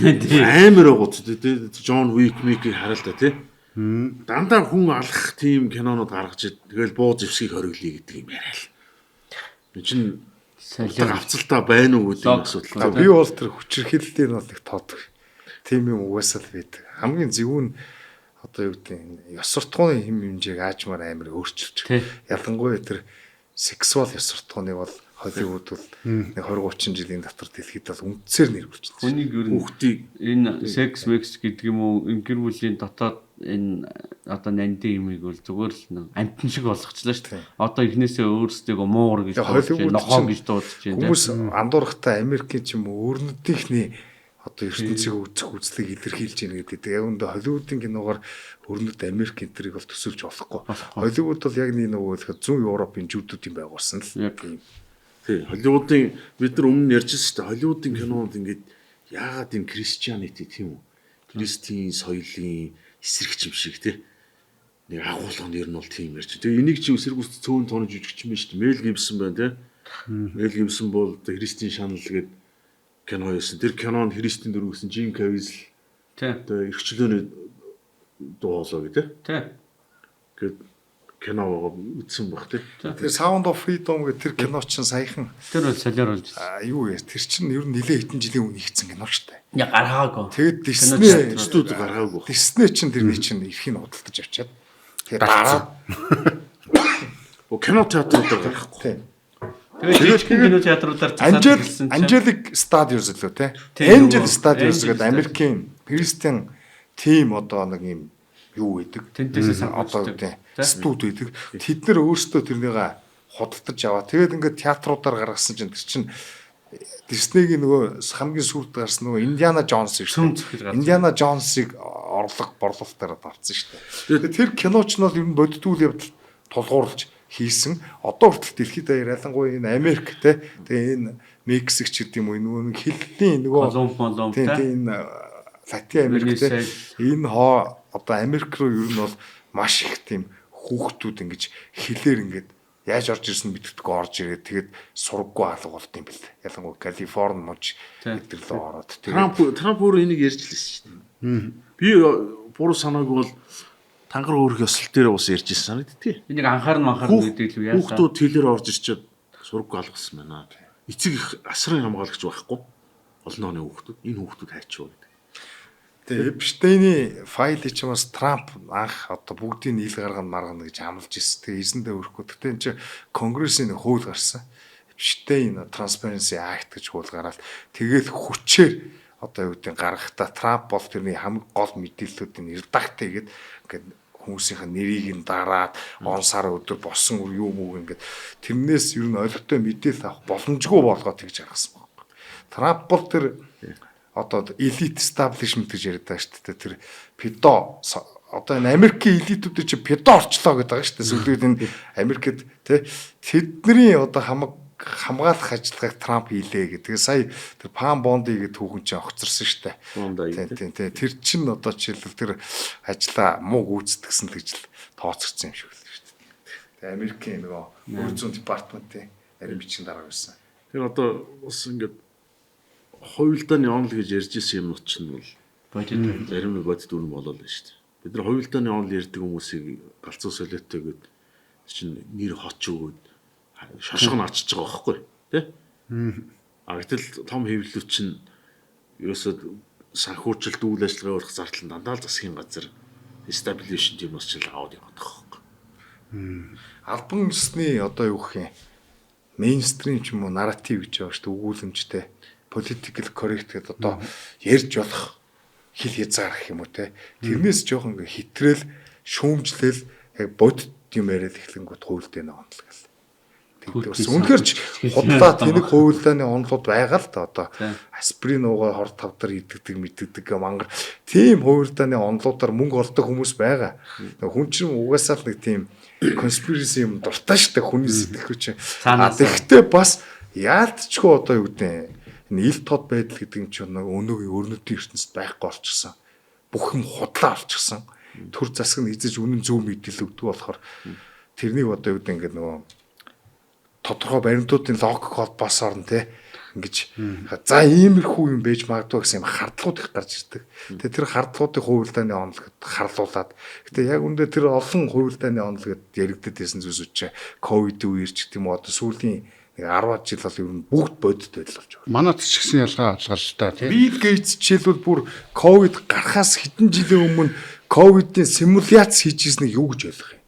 амар гоц тий. Джон Уик хараа л да тий. Дандаа хүн алхах тийм кинонууд гаргаж тэгэл буу зевсгийг хориглоё гэдэг юм яриа л. Энд чинь авцалтаа байна уу гэдэг асуудал. Би бол тэр хүчирхийллийг бол их тоодог. Тийм юм угаасаа л байдаг. Хамгийн зөв нь одоо юу гэдэг нь ёс суртахууны хэм хэмжээг аажмаар амар өөрчилж. Ялангуяа тэр сексуал ёс суртахууныг бол Холливуд бол нэг 20-30 жилийн дотор дэлхийд бол үндсээр нэрвүүлж байна. Хүнийг ер нь хүүхдийг энэ секс мэкс гэдэг юм уу энэ гэр бүлийн дотоод энэ одоо нандин юмыг бол зүгээр л амтэн шиг болгочлаа шүү дээ. Одоо эхнээсээ өөрсдөө муугар гэж нохоо гэж дуудаж байна. Хүмүүс андуурхтай Америкийн ч юм уу өрнөдийнхний одоо ертөнцийг үзэх үзлийг илэрхийлж байна гэдэг. Яг үндэ Холливуудын киногоор өрнөд Америк энтрийг бол төсөөлж болохгүй. Холливуд бол яг нэг нөгөө зүүн Европын жүдүүдийн байгуулсан л юм. Тий, Холливуудын бид нар өмнө ярьжсэн шүү дээ. Холливуудын кинонууд ингээд яагаад энэ Christianity тийм үү? Христийн соёлын эсрэгч юм шиг тий. Нэг агуулганд ер нь бол тийм ярьж. Тэгээ энийг чи эсрэг үст цөөн тонож жүжигч юм шүү дээ. Мэл Гибсон байна тий. Мэл Гибсон бол Христийн шанал гэдэг кино хийсэн. Тэр кинонд Христийн дөрөв гэсэн Жим Кавизл тий. Тэгээ эрхчлөөний дуулаа гэдэг тий. Гэт кино үзсэн баг тий. Тэр Sound of Freedom гэх тэр кино чинь саяхан тэр бол солиор болж юу яа тэр чинь ер нь нэлээд хэдэн жилийн өмнө хийгдсэн кино шүү дээ. Я гаргаагүй. Тэгэд Disney студ гаргаагүй. Disney чинь тэрний чинь эрхийг худалдаж авчаад тэгээд дараа кино театруудаар гаргахгүй. Тэгээд кино театруудаар засаад Angelic Studios лөө тий. Angel Studios гэдэг Америкийн Христийн тим одоо нэг юм юу гэдэг. Тэнтэсээ одоо тий студ гэдэг. Тэд нар өөрсдөө тэрнийг худалдаж аваа. Тэгээд ингээд театруудаар гаргасан чинь тэр чинь Disney-гийн нөгөө хамгийн сүүлд гарсан нөгөө Индиана Джонс шүү дээ. Индиана Джонсыг орлого борлуулалтаар авсан шүү дээ. Тэр киноч нь бол ер нь бодит үйл явдал тулгуурлаж хийсэн. Одоо хүртэл дэлхийд даяар ялангуяа энэ Америк те тэгээ энэ Мексик ч гэдэг юм уу нөгөө нэг хиллийн нөгөө тийм энэ Латин Америк те энэ одоо Америк руу ер нь бол маш их тийм хүүхдүүд ингэж хилээр ингэж яаж орж ирсэн мэддэггүй орж ирээд тэгээд сургаггүй алга болт юм бэл. Ялангуяа Калифорни мууч эдгэрлөө ороод тэгээд Трамп өөрөө энийг ярьж лээсэн шүү дээ. Би буруу санаагүй бол тангар өөрөх ёслол дээр ус ярьжсэн санагдтыг. Энийг анхаарна гэдэг л яасан. Хүүхдүүд тэлэр орж ирчихэд сургаггүй алгасан байна. Эцэг их асрын хамгаалагч байхгүй. Олон оны хүүхдүүд энэ хүүхдүүд хайчуу гэдэг. Тэгээ Эпштейний файлыг ч бас Трамп анх одоо бүгдийг нийл гаргана маргана гэж амлаж ирсэн. Тэгээ эзэндээ өрөхгүй. Тэгтээ энэ чинь Конгрессийн хууль гарсан. Эпштейн Transparency Act гэж хууль гараад тэгээд хүчээр одоо юу гэдэг гаргахтаа Трамп бол тэрний хамгийн гол мэдээллүүдийн редакт хийгээд ингээд хүмүүсийн нэрийг нь дараад он сар өдөр болсон юу мүү ингээд тэрнээс ер нь ойлгохтой мэдээлэл авах боломжгүй болгоод тэгж гаргасан байна. Трамп бол тэр одоо элит establishment гэж яриад байгаа шүү дээ. Тэр педо одоо энэ Америкийн элитүүдийн чи педо орчлоо гэдэг байгаа шүү дээ. Сүүлд энэ Америкт тэдний одоо хамгаалах ажиллагааг Трамп хийлээ гэдэг. Сая тэр Пам Бонди гэдэг хүүхэн чинь огцорсон шүү дээ. Тийм. Тэр чинь одоо жишээлбэл тэр ажлаа муу гүйцэтгсэн л гэж л тооцогдсон юм шиг л шүү дээ. Тэгээ Америкийн нөгөө үр зүйн департаментийн нарийн бичгийн дарга байсан. Тэр одоо бас ингээд хувилдааны онол гэж ярьж исэн юмнууд чинь бол бодит зарим нэг бодит дүрм болоо л шүү дээ. Бид нар хувилдааны онол ярьдаг хүмүүсийг галзуу солиотой гээд чинь нэр хоч өгөөд шошго нь арчиж байгаа байхгүй тий? А гэтэл том хэвлэлүүд чинь ерөөсөө санхүүжилт үйл ажиллагаа болох зардал нь дандаа л засгийн газар establishment юм бас чил аваад яваад байгаа байхгүй. Албан ёсны одоо юу гэх юм мейнстрим ч юм уу наратив гэж байгаа шүү дээ өгүүлэмжтэй political correct гэдэг одоо ярьж болох хэл хязгаар гэх юм уу те тэрнээс жоохон ингээ хитрэл шүүмжлэл яг бодит юм яриад эхлэнгүүт хуйлдааны онол гэл. Тэгээд бас үнэхээр ч худлаа тэнэг хуйлдааны онолууд байгаа л да одоо аспирин уугаа хор тавдар идэгдэг мэддэг мангар тийм хуйлдааны онолуудаар мөнгө олдог хүмүүс байгаа. Хүн чинь угаасаа л нэг тийм conspiracy юм дуртай шүү дээ хүний сэтгэхүй чинь. Тэгэхдээ бас яалтчгүй одоо юу гэдэг энэ ил тод байдал гэдэг юм чинь өнөөгийн өрнөдийн ертөнцид байхгүй болчихсон. Бүх юм худлаа болчихсон. Төр засаг нь эзэж үнэн зөв мэдээлэл өгдөг болохоор тэрнийг одоо юу гэдэг ингээд нөгөө тодорхой баримтуудын логик холбоос орно те ингэж за иймэрхүү юм байж магадгүй гэсэн юм хардлагууд их гарч ирдэг. Тэгээ тэр хардлагуудыг хувилдааны онол гэд харлуулад гэтээ яг үндэ тэр олон хувилдааны онол гэд яригддаг байсан зүйлсүүд чинь ковид үеэр ч гэдэг юм уу одоо сүүлийн 10 жил бол ер нь бүгд бодит байлгаж байгаа. Манайд ч гэсэн ялгаа алгаа л та тийм. Билл Гейтс жишээлбэл бүр ковид гарахаас хэдэн жилийн өмнө ковидын симуляц хийж ирснийг юу гэж ойлгох юм?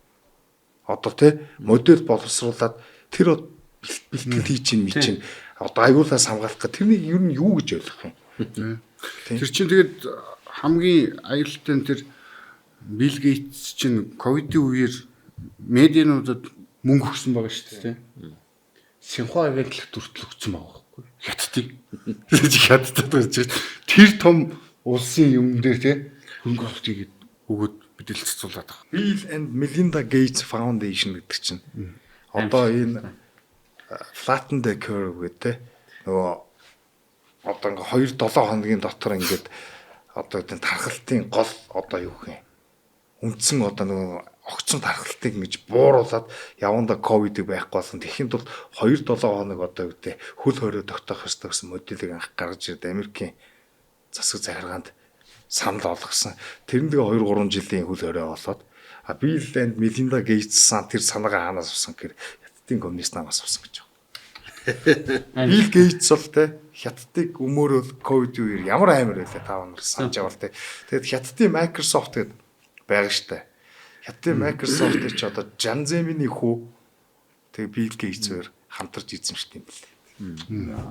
Одоо тий модель боловсруулад тэр бэлтгэл хийж ин чинь одоо аюулаас хамгаалах гэх тэрнийг ер нь юу гэж ойлгох юм? Тэр чинь тэгээд хамгийн аюултай нь тэр Билл Гейтс чинь ковидын үеэр медиануудад мөнгө өгсөн байгаа шүү дээ. Синхуа агентлаг дүртэл өгсөн байгаа байхгүй. Хятадыг. Хятадд гэж тэр том улсын юм дээр те хөнгө олчийг өгөөд мэдээлэл цуцуулаад байгаа. Bill and Melinda Gates Foundation гэдэг чинь одоо энэ flatten the curve гэдэг нөгөө одоо ингээ 2-7 хоногийн дотор ингээд одоо энэ тархалтын гол одоо юу гэх юм үндсэн одоо нөгөө огцон тархалтыг ингэж бууруулад яванда ковидыг байхгүй болсон. Тэгэхэд бол 2-7 хоног одоо юу гэдэг хөл хорой тогтоох ёстой гэсэн модулийг анх гаргаж ирээд Америкийн засаг захиргаанд санал олгосон. Тэрнээ 2-3 жилийн хөл хорой болоод Bill and Melinda Gates тэр санаагаа хаанаас авсан гэхээр хятадын коммунист намаас авсан гэж байна. Bill Gates бол те хятадыг өмөөрөөл ковид үеэр ямар амар байлаа та нар санаж байгаа л те. Тэгэд хятадын Microsoft гэдэг байгаа штэ. Хятадын Microsoft ч одоо Janzemi-ний хүү тэгээ Bill Gates-ээр хамтарч эзэмшдэг юм билээ.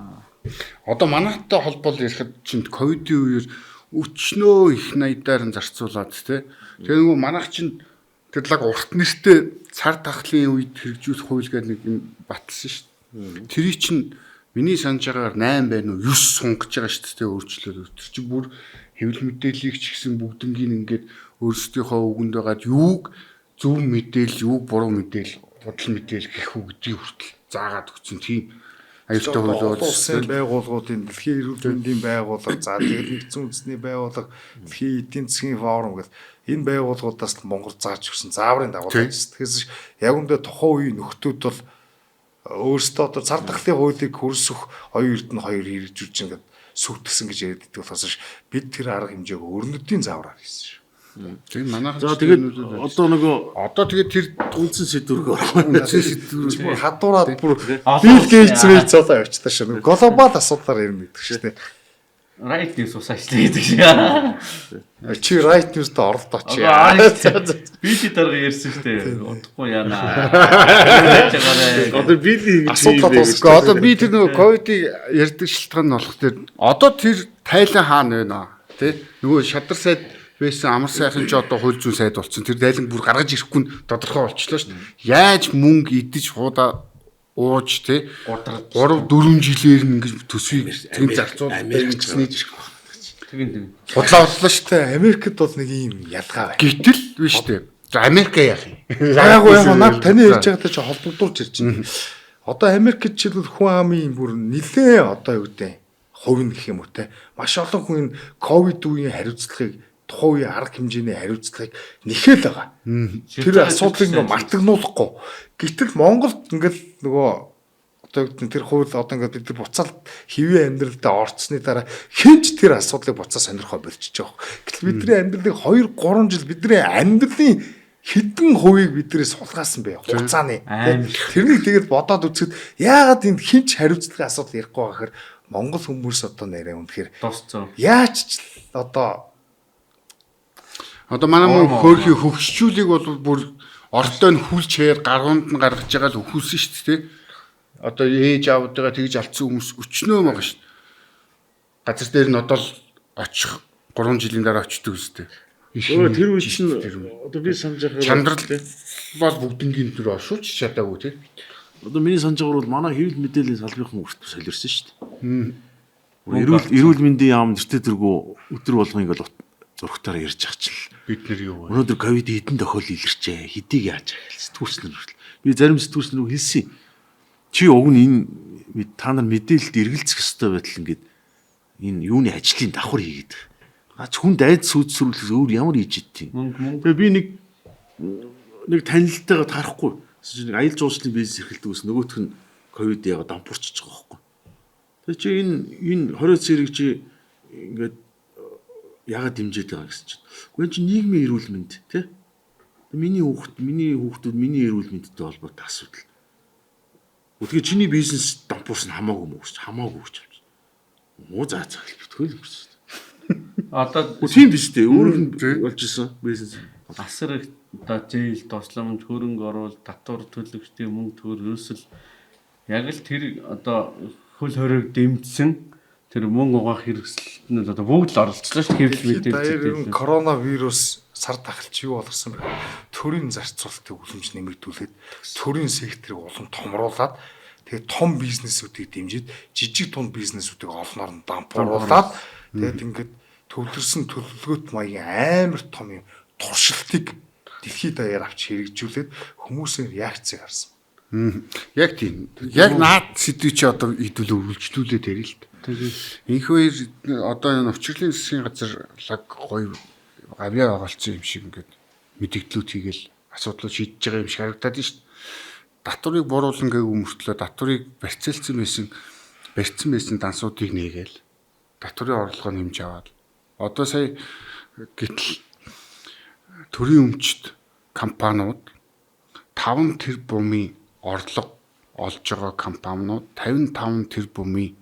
Одоо манайтай холбоол ярихад чинь ковидын үеэр өчнөө их найдаар нь зарцуулаад те. Тэгээ нөгөө манайх чинь тэр лаг урт нэртэй цар тахлын үед хэрэгжүүлэх хууль гэдэг нэг юм батлсан шүү дээ. Тэрий чинь миний санаж байгаагаар 8 байна уу 9 сунгаж байгаа шүү дээ өөрчлөлөөр. Тэр чинь бүр хэвлэл мэдээллийг ч гэсэн бүгднгийн ингээд өөрсдийнхөө үгэнд байгаад юуг зөв мэдээлэл, юуг буруу мэдээлэл, бодол мэдээлэл гэх үү гэдгийг хүртэл заагаад өгсөн тийм аюултай хуулиуд улсын байгууллагуудын дэлхийн эрүүл мэндийн байгууллага, за тэгээд нэгдсэн үндэсний байгууллага, дэлхийн эдийн засгийн форум гэх энэ байгууллагуудаас Монгол зааж өгсөн зааврын дагуу ажиллаж. Тэгэхээр яг үндэ тухайн үеийн нөхдүүд бол өөрсдөө одоо цар тахлын хуулийг хөрсөх хоёр эрд нь хоёр хэрэгжүүлж ингээд сүгтгсэн гэж яриад байдаг болохоос бид тэр арга хэмжээг өрнөдийн заавраар хийсэн шүү. Тэгээ манайх за тэгээд одоо тэгээд тэр үндсэн сэдвэрг үндсэн сэдвэр хадуураад бүр Bill Gates-ийг цаалаа явчихлаа шүү. Глобал асуудлаар ярина гэдэг шүү дээ. Right News усаачлаа гэдэг шиг. Чи Right News-д оролдооч. Би чи дарга ярьсан шүү дээ. Удахгүй яана. одоо Билли асуудал босгоо. Одоо би тэр нөгөө ковидыг ярьдаг шалтгаан нь болох тэр одоо тэр тайлан хаана байна тий нөгөө шадар сайд байсан амар сайхан ч одоо хууль зүйн сайд болсон. Тэр тайлан бүр гаргаж ирэхгүй нь тодорхой болчихлоо шүү дээ. Яаж мөнгө идэж хуудаа ууж тий 3-4 жилээр ингэж төсвийг тэнд зарцуулдаг гэсний тэгин худлаа боллоо шүү дээ. Америкт бол нэг юм ялгаа байна. гэтэл биш үү. За Америк яах юм? Яг наад таны ярьж байгаатай ч холбогдуулж ирж байна. Одоо Америкт жишээлбэл хүн амын бүр нилээ одоо юу гэдэг хувь нь гэх юм уу те маш олон хүн ковид үеийн хариуцлагыг тухайн үеийн арга хэмжээний хариуцлагыг нэхэл байгаа. Тэр асуудлыг ингээ мартагнуулахгүй. Гэтэл Монголд ингээл нөгөө одоо тэр хууль одоо ингээд бид нар буцаал хэвийн амьдралдаа орцсны дараа хинч тэр асуудлыг буцаа сонирхоо болчихж байгаа. Гэтэл бидний амьдралыг 2 3 жил бидний амьдралын хэдэн хувийг биднээс сулгаасан бэ? Хугацааны. Тэрнийг тэгээд бодоод үзэхэд яагаад энэ хинч хариуцлагын асуудал ярихгүй байгаа гэхээр Монгол хүмүүс одоо нэрээ үнэхээр дууссан. Яаж ч одоо манай мөн хөөрхий хөвгчүүлийг бол бүр ортой нь хүлж хаяад гаргуунд нь гаргаж байгаа л өхүүлсэн шүү дээ. Одоо ээж аавдгаа тэгж алдсан хүмүүс өчнөө байгаа шүү. Газар дээр нь одоо л очих 3 жилийн дараа очдөг үстэй. Тэр үе чинь одоо би санаж байгаа чандрал бол бүгднгийн төр оршуулж чадаагүй тий. Одоо миний санаж байгаа бол манай хэвлэл мэдээллийн салбарын өртөв солирсон шүү дээ. Эрүүл мэндийн яам нэртэй тэргүй өдөр болгон ингээл зургатаараа ярьж ахчихл. Бид нар юу вэ? Өнөөдөр ковид хэдэн тохиол илэрчээ. Хэдийг яаж байгаа сэтгүүлчнэр хүртэл. Би зарим сэтгүүлчнэр хэлсэн. Чи уг нь энэ та нар мэдээлэлд эргэлзэх ёстой байтал ингээд энэ юуны ажлын давхар хийгээд. Хүнд айд сүйдсрүүлэх өөр ямар хийж идтiin. Тэгээ би нэг танилтайгаа тарахгүй. Нэг аялал жуулчлалын бизнес эрхэлдэг ус нөгөөх нь ковид яга дампуурчиж байгаа байхгүй. Тэгээ чи энэ 20 цэрэг чи ингээд ягаад дэмжиж байгаа гэсэн чинь. Гэхдээ чи нийгмийн эрүүл мэнд тий. Миний хүүхдүүд миний эрүүл мэндтэй холбоотой асуудал. Өтгөө чиний бизнес дампуурсан хамаагүй мүү гэж хамаагүй гэж авч. Муу заа битгүй юм шүү дээ. Одоо тийм биз дээ. Өөрөө нь болж исэн бизнес. асар их одоо зээл тусламж хөрөнгө оруулалт татвар төлөгчдийн мөнгө төгөр ерөөсөл яг л тэр одоо хөл хориг дэмжсэн тэр мөнгө угаах хэрэгсэлд нь одоо бүгд л оролцлоо шүү дээ. Хэвлэл мэдээлэл. Коронавирус сар тахалч юу болгосон бэ? Төрийн зарцуулалтыг үлэмж нэмэгдүүлээд төрийн секторыг улам томруулад тэгээд том бизнесүүдийг дэмжиж жижиг дунд бизнесүүдийг олноор нь дампууруулад тэгээд ингээд төвлөрсөн төлөвлөгөөт маягийн амар том юм туршилтыг дэлхийд даяар авч хэрэгжүүлээд хүмүүсээр реакцийг харсан. Яг тийм. Яг наад сэдвийг чи одоо хэдүүл үргэлжлүүлээд ярил л дээ. Инх хоёр одоо энэ учрлын засгийн газар лаг гоё гавьяа оголцсон юм шиг ингээд мэдээлэлүүд хийгээл асуудлууд шийдэж байгаа юм шиг харагдаад байна шүү дээ. Татварыг буруулан гээгүү мөртлөө татварыг барьцаалсан байсан дансуудыг нээгээл татварын орлогоо нэмж аваад одоо сая гэтэл төрийн өмчт компаниуд 5 тэрбумын орлого олж байгаа компаниуд 55 тэрбумын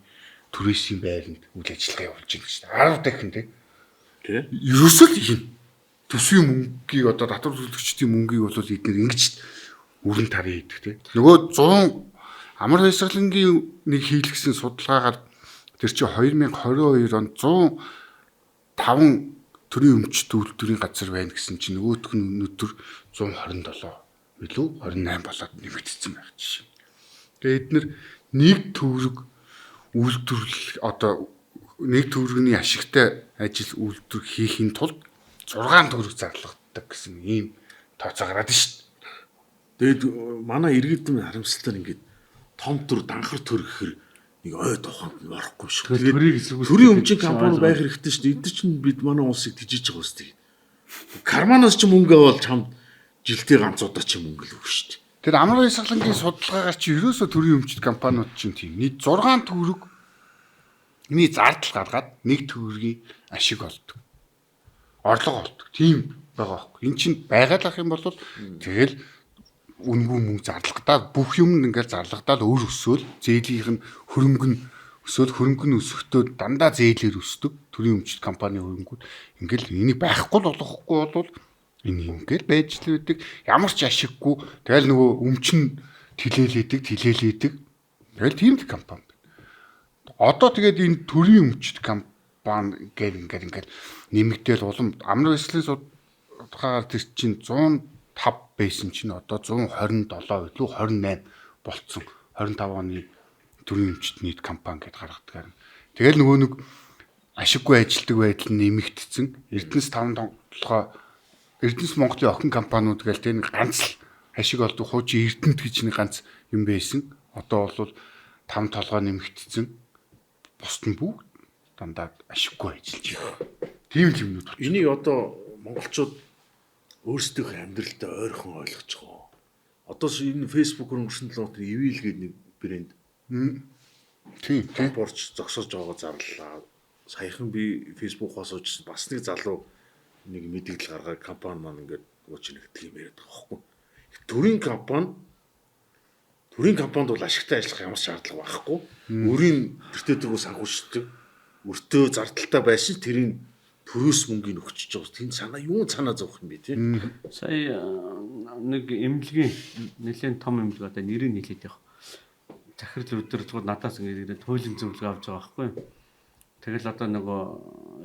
түрээсийн байранд үйл ажиллагаа явуулж байна шүү дээ. 10 дахин тий. Ерөөсөө л юм. Төсвийн мөнгийг одоо татвар төлөгчдийн мөнгийг бол эдгээр ингэж үрэн тарийн хийдэг тий. Нөгөө 100 амар баясгалангийн нэг хийлгсэн судалгаагаар тэр чинь 2022 онд 105 төрийн өмчт үйлдвэрийн газар байна гэсэн чинь нөгөөх нь өнөөдөр 127 билүү 28 болоод нэмэгдсэн байх жишээ. Тэгээ эдгээр нэг төгрөг үйлдвэрлэл одоо нэг төгрөгийн ашигтай ажил үйлдвэр хийхин тулд 6 төгрөг зарлагддаг гэсэн ийм тооцоо гараад шүү дээ. Тэгээд манай иргэдэн харамсалтай ингээд том төр данхар төр гэхэр нэг ой туханд нь орохгүй шүү. Тэгээд төрийн өмчийн компани байх хэрэгтэй шүү дээ. Эдгээр чинь бид манай улсыг тижиж байгаа үстэй. Карманаас ч мөнгө аваад чамд жилдээ ганц удаа ч мөнгө л өгнө шүү дээ. Тэр амар баясгалангийн судалгаагаар чи ерөөсө төрийн өмчт компаниуд чинь тийм нийт 6 төгрөг энэ зардал гаргаад 1 төгрөгийн ашиг олдог. Орлого олдог. Тийм байгаа байхгүй. Эн чинь байгалах юм бол тэгэл үнгүй мөнгө зарлагдаад бүх юм ингээд зарлагдаад өөр өсөөл зээлийнх нь хөрөнгө нь өсөхдөө дандаа зээлээр өсдөг төрийн өмчт компани хөрөнгүүд ингээд энийг байхгүй л болохгүй бол энэ ингээд байж л үүдэг ямар ч ашиггүй тэгэл нөгөө өмчн тэлээлээдэг тэгэл тийм л компани. Одоо тэгээд энэ төрийн өмчт компани ингээд нэмэгдээл улам амар баясгалын судалгаагаар тэр чинь 105 байсан чинь одоо 127 илүү 28 болцсон 25 оны төрийн өмчт нийт компани гэдээ гаргадаг. Тэгэл нөгөө нэг ашиггүй ажилтдаг байдал нэмэгдсэн. Эрдэнэс 5 тоглохоо Эрдэнэс Монголын охин компаниуд гээл тэр ганц л ашиг олдог хуучин Эрдэнэт гэж нэг ганц юм байсан. Одоо бол 5 толгой нэмэгдсэн. Бусд нь бүгд дандаа ашиггүй ажиллаж байгаа. Тийм л юмнууд. Энийг одоо монголчууд өөрсдийнхөө амьдралдаа ойрхон ойлгож байгаа. Одоо энэ фэйсбүүкээр өнгөрсөн 7 хоногт Evill гэдэг нэг брэнд Тийм. борч зогсоож байгааг зарлаа. Саяхан би фэйсбүүкээс очсон бас нэг залуу нэг мэдээлэл гаргаад компани маань ингээд ууч нэгтгэх юм яриад байгаа байхгүй. Төрийн компанид бол ашигтай ажиллах ямар шаардлага байхгүй. Өрийн тэртээ дөрөв санхүүждэг. Өртөө зардалтай байсан тэрийн төрөөс мөнгөний өгчөж байгаа. Тэнд санаа зовх юм бэ тий. Сая нэг эмнэлгийн нэлээд том эмнэлэг одоо нэрийг хэлээд явах. Захирал өдөр зүгээр надаас ингээд туйлын зөвлөгөө авч байгаа байхгүй. Тэгэл одоо нөгөө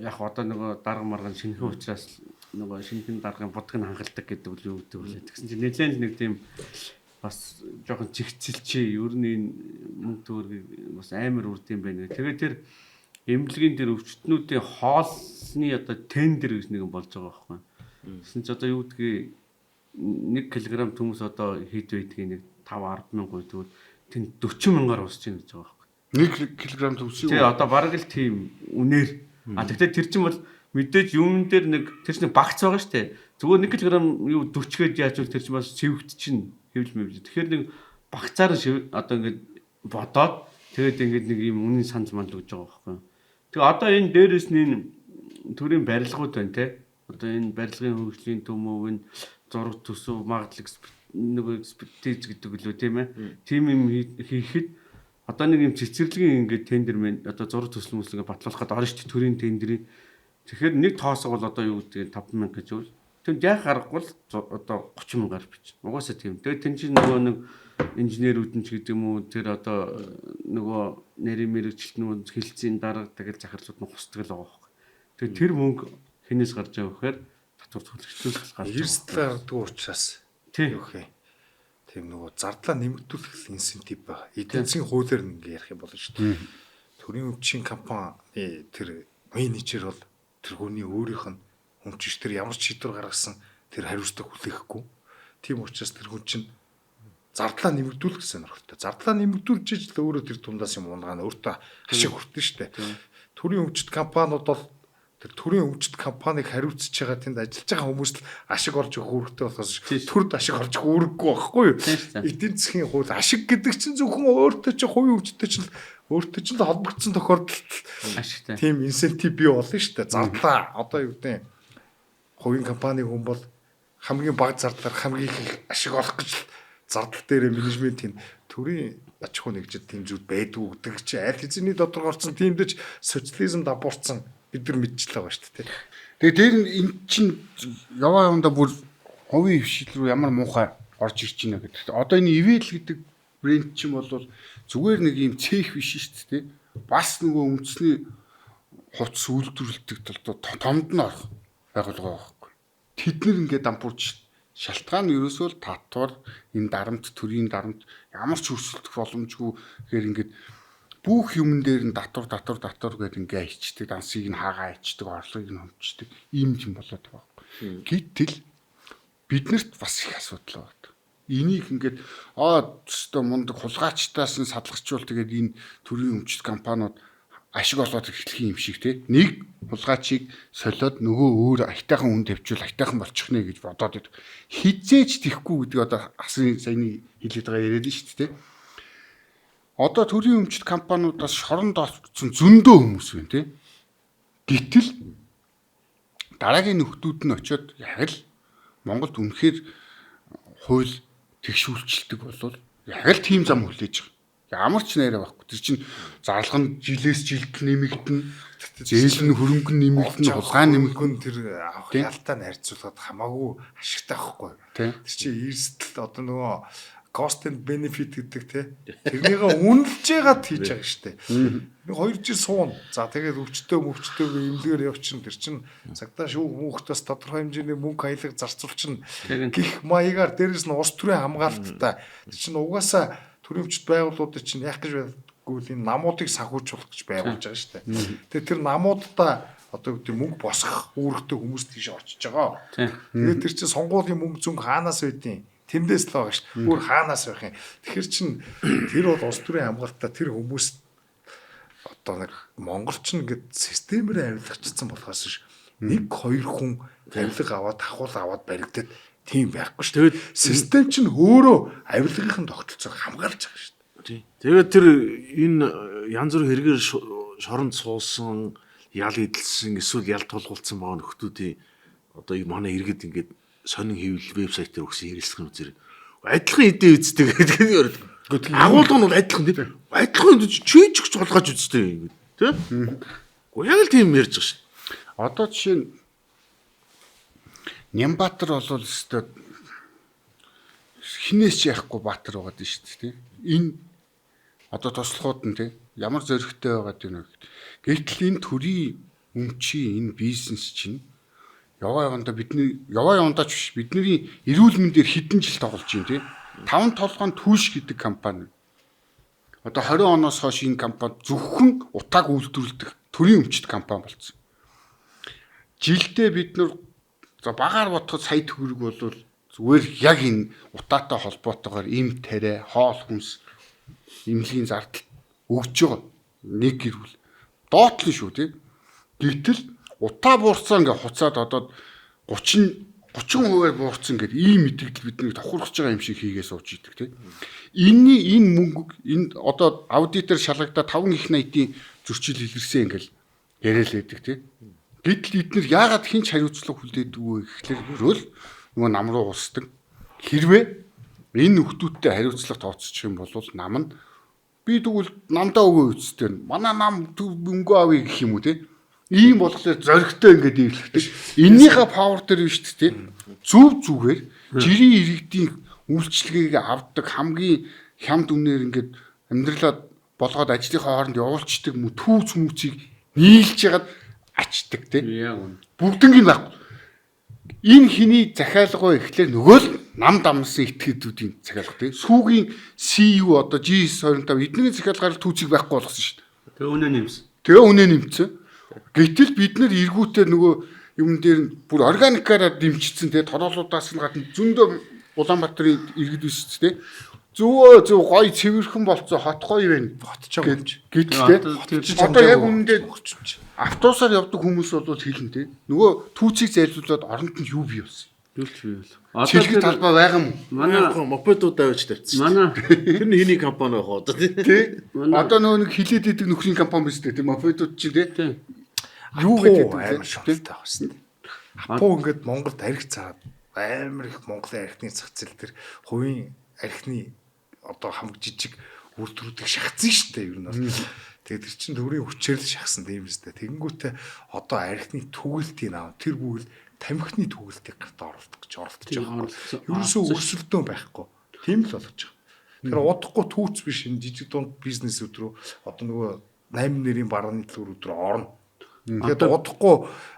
яг одоо нөгөө дарга марган шинхэн учраас нөгөө шинхэн даргын будгыг хангалдаг гэдэг үл юу гэдэг үлээ. Тэгсэн чинь нэлээд нэг тийм бас жоохон чигцэлчээ ер нь энэ мөнгө төгрөгийг бас амар үрд юм байна. Тэгээ тэр эмнэлгийн тэр өвчтнүүдийн хоолны одоо тендер гэж нэг болж байгаа байхгүй. Тэгсэн чинь одоо юу гэдгийг 1 кг төмөс одоо хэд байдгийг нэг 5-10 мянга тэгвэл тэнд 40 мянгаар усч ийн гэж байгаа байхгүй. 1 кг төвсийг. Тий одоо бараг л тийм үнээр. Тэгтээ тэр чинь бол мэдээж юм дээр нэг тэр чинь багц байгаа шүү дээ. Зүгээр 1 кг юу 40 гээд яаж вэ тэр чинь бас цэвэгт чинь хэвлж мэвж. Тэгэхээр нэг багцаар одоо ингээд бодоод тэгээд ингээд нэг юм үнийн санал манд өгж байгаа байхгүй. Тэгээ одоо энэ дээрээс нь төрийн барилгууд байна те. Одоо энэ барилгын хөгжлийн төмөв нь зураг төсөв магадлал нэг экспертиз гэдэг лөө тийм ээ. Тим юм хийхэд одоо нэг юм цэцэрлэгийн ингээд тендер мэн одоо зураг төсөл мөслөгээ батлуулахад орно шүү дээ төрийн тендерийн. Тэгэхээр нэг тоосоо бол одоо юу гэдэг 50000 гэж үл. Тэнд яг гарахгүй л одоо 30000 бич. Угаасаа тийм. Тэгээд тэн чинь нөгөө нэг инженерүүд нь ч гэдэг юм уу тэр одоо нөгөө нэрийн мэрэгчлэнүүд хилцийн дарга тэгэл захирлууд нь хусдаг л байгаа байхгүй. Тэгээд тэр мөнгө хинээс гарч байгаа вэхээр татвар төлөгчдөөс гарч байгаа. Эрсдэл гардаг учраас тийм үхээ. Тийм нөгөө зардлаа нэмэгдүүлэх инсентив байна. Эдийн засгийн хуулиар ингээ ярих юм болно шүү дээ. Төрийн өмчийн компани тэр менежер бол тэр хүний өөрийнх нь өмчч тэр ямар ч шийдвэр гаргасан тэр хариуцлага хүлээхгүй. Тийм учраас тэр хүн чинь зардлаа нэмэгдүүлэх гэсэн нөхөртэй. Зардлаа нэмэгдүүлж л өөрөө тэр дундаас юм унгаана өөртөө ашиг хүртэн штэ. Төрийн өмчт компаниуд бол тэр төрийн өмчт компаниг хариуцж байгаа тэнд ажиллаж байгаа хүмүүс л ашиг олж өгөх үүрэгтэй болохоос төрд ашиг олж өгөх үүрэггүй байхгүй юу? Эдийн засгийн хууль ашиг гэдэг чинь зөвхөн өөртөө чи хувийн өмчтөд чинь өөртөө ч л холбогдсон тохиолдолд ашигтай. Тийм инсентив бий болно шүү дээ. Зардлаа одоо юу гэдэг хувийн компани хүн бол хамгийн бага зардлаар хамгийн их ашиг олох гэж зардал дээр менежментийн төрийн аж ахуй нэгжид тийм зүйл байдгүй гэдэг чи аль хэзээний доторх орсон тиймдэж социализм давбуурсан бид нар мэдчихлээ байгаа шүү дээ. Тэгээ дээр нь эн чин яваа явандаа бүр хувийн хвшил рүү ямар муухай орж ирж байна гэдэг. Одоо энэ Evill гэдэг брэнд чинь бол зүгээр нэг юм цех биш шүү дээ. Бас нөгөө үндэсний хувцас үйлдвэрлэдэг талд томд нь орох байгууллага байхгүй. Тэд нэр ингээд дампуурч шалтгаан нь ерөөсөө л татвар энэ дарамт төрийн дарамт ямар ч өрсөлдөх боломжгүй гэхээр ингээд бүх юмн дээр нь татвар гэдэг ингээд ичдэг дансыг нь хаагаа ичдэг орлогыг нь хомчдаг ийм юм болоод байгаа байхгүй. Гэтэл биднэрт бас их асуудал байна. Энийг ингээд өстой мундаг хулгайчтаас нь садлагчвал тэгээд энэ төрийн өмчт компаниуд ашиг олоод эхлэх юм шиг те. Нэг хулгайчийг солиод нөгөө өөр аятайхан хүн тавьчвал аятайхан болчих нэ гэж бодоод идэв. Хизээч тийхгүй гэдэг одоо асрын саяны хэлээд байгаа яриад шүү дээ те. Одоо төрийн өмчт компаниудаас шоронд орсон зөндөө хүмүүс байна те. Гэтэл дараагийн нөхдүүд нь очиод яг л Монголд үнэхээр хууль тэгшүүлчилдэг болвол яг л тийм зам хүлээж байгаа. Ямар ч нэрэ байхгүй. Тэр чинь зарлага нь жилээс жилд нэмэгдэнэ. Зээл нь хөрөнгө нь нэмэгдэнэ, хулгай нэмэгдэнэ. Тэр авах ялтаа харьцуулахад хамаагүй ашигтай байхгүй. Тэр чинь эрсдэл одоо нөгөө cost and benefit гэдэг те. Тэрнийгээ үнэлж яагаад хийж байгаа штэ. 2 жил суун. За тэгээд өвчтөг эмнэлгээр явчихна. Тэр чинь цагдаа шүүх мөнхтөөс тодорхой хэмжээний мөнгө хаялга зарцуулчихна. Гэх маягаар дээрэс нь улс төрийн хамгаалттай. Тэр чинь угаасаа төрийн өмчт байгууллагууд чинь яах гэж байдгүй энэ намуудыг санхүүжүүлэх гэж байгуулж байгаа шүү дээ. Тэгээ тэр намуудаа одоо гэдэг мөнгө босгох үүрэгтэй хүмүүс тийш очиж байгаа. Тэгээд тэр чинь сонгуулийн мөнгө зүнг хаанаас байдیں۔ Тэндээс л байгаа шүү. Бүр хаанаас байх юм. Тэгэхээр чин тэр бол улс төрийн хамгаалтаа тэр хүмүүс одоо нэг монголч ингээд системээр авилгачсан болохоос ш 1-2 хүн авилга аваад ахуул аваад баригдаад тийм байхгүй ш. Тэгээд систем чинь өөрөө авилгын тогтолцоог хамгаалж байгаа ш. Тийм. Тэгээд тэр энэ янз бүр хэрэгээр шоронд суусан, ял идэлсэн, эсвэл ял тулгуулсан байгаа нөхдүүдийн одоо манай иргэд ингээд сонин хэвлэл вебсайтаар өгсөн хэрэгсэл үзэр адилхан эдээ үздэг гэдэг. Агуулга нь бол адилхан тийм. Адилхан чийж ч болгож үздэг тийм. Гэхдээ яг л тийм ярьж байгаа ш. Одоо жишээ нь Нямбатар бол өстой хинээс ч яахгүй баатар байгаад байна шүү дээ тийм. Энэ одоо туслахууд нь тийм ямар зөрөгтэй байгаад байна вэ? Гэтэл энэ төрийн өмчийн энэ бизнес чинь яваа явандаа ч биш бидний эрүүл мэндээр хэдэн жил тоглож байна тийм. 5 толгойн Түлш гэдэг компани. Одоо 20 оноос хойш энэ компани зөвхөн утааг үйлдвэрлэдэг төрийн өмчт компани болсон. Жилдээ бид нар за багаар бодоход сая төгрөг бол зүгээр яг энэ утаатай холбоотойгоор им тариа, хоол хүнс, имлэгийн зардал өгж байгаа. Нэг гэрүүл. Доотлон шүү тийм. Гэтэл утаа буурсан ингээ хуцаад одоо 30% буурсан гэдэг ийм мэдээлэл бидний тохирохж байгаа юм шиг хийгээ сууж идэг тийм. Энэ мөнгө энэ одоо аудитор шалгагдаа 5 их 80-ийн зөрчил илэрсэн ингээл яриад л байдаг тийм. Гэтэл эдгээр яагаад хинч хариуцлага хүлээдэг вэ гэхлээр өөрөө нөгөө нам руу уусдаг. Хэрвээ энэ нөхдүүдтэй хариуцлага тооцчих юм бол нам нь би тэгвэл намдаа өгөө үсттэй. Манай нам мөнгө авъя гэх юм уу те. Ийм болохоор зоригтой ингээд ирлэгтэй. Эннийхээ павер дээр биш те. Зөв зүгээр жирийн иргэдийн үйлчлэгийг авдаг хамгийн хямд үнээр ингээд амьдралаа болгоод ажлынхаа хооронд явуулцдаг түүц мүцийг нийлж ягаад ачдаг те. Бүгднийг байхгүй. Энэ хиний захиалга ихлээр нөгөө л нам дамсан итгэдүүдийн захиалга те. Сүүгийн CU одоо G25 эдний захиалгаар түүцийг байхгүй болгосон шүү дээ. Тэгээ үнэ нэмсэн. Гэтэл бид нэр эргүүтээ нөгөө юм дээр бүр органикаараа дэмжчихсэн те. Тороолуудаас нь гадна зөндөө Улаанбаатарын иргэд биш те. Зөв гоё цэвэрхэн болцоо хот гоё байна. Хотч байгаа юм. Гэтэл одоо яг үнэндээ автобусаар явдаг хүмүүс бол хэлнэ те. Нөгөө түүцийг зайлуулад оронд нь юу бий болсон. Юу ч бий бол. Чилэг талбай байгаа юм. Манай мопедууд авч тавьчихсан. Манай тэр нь хэний компани байх одоо тий. Одоо нөгөө нэг хилээд идэг нөхрийн компани биш үү те. Мопедууд чинь те. Юу гэдэг амар шалтгаалтай байсан. Апо ингээд Монголд арх цаад амар их Монголын архины зах зээл дээр хувийн архины одоо хамаг жижиг үйлдвэрүүдийг шахацсан шүү дээ ер нь бол. Тэгээд тэр чин төврийн хүчээр л шахсан тийм үстэй. Тэгэнгүүтээ одоо архины түгэлтийн аав тэр бүгд тамхины түгэлтийг гарт оруулах гэж оролдож байгаа. Ерөөсөө өрсөлдөөн байхгүй. Тийм л болгож байгаа. Тэр удахгүй түүц биш энэ жижиг дунд бизнесүүд рүү одоо нөгөө 8 нэрийн барууны төлөв рүү орно. Тэгээд удахгүй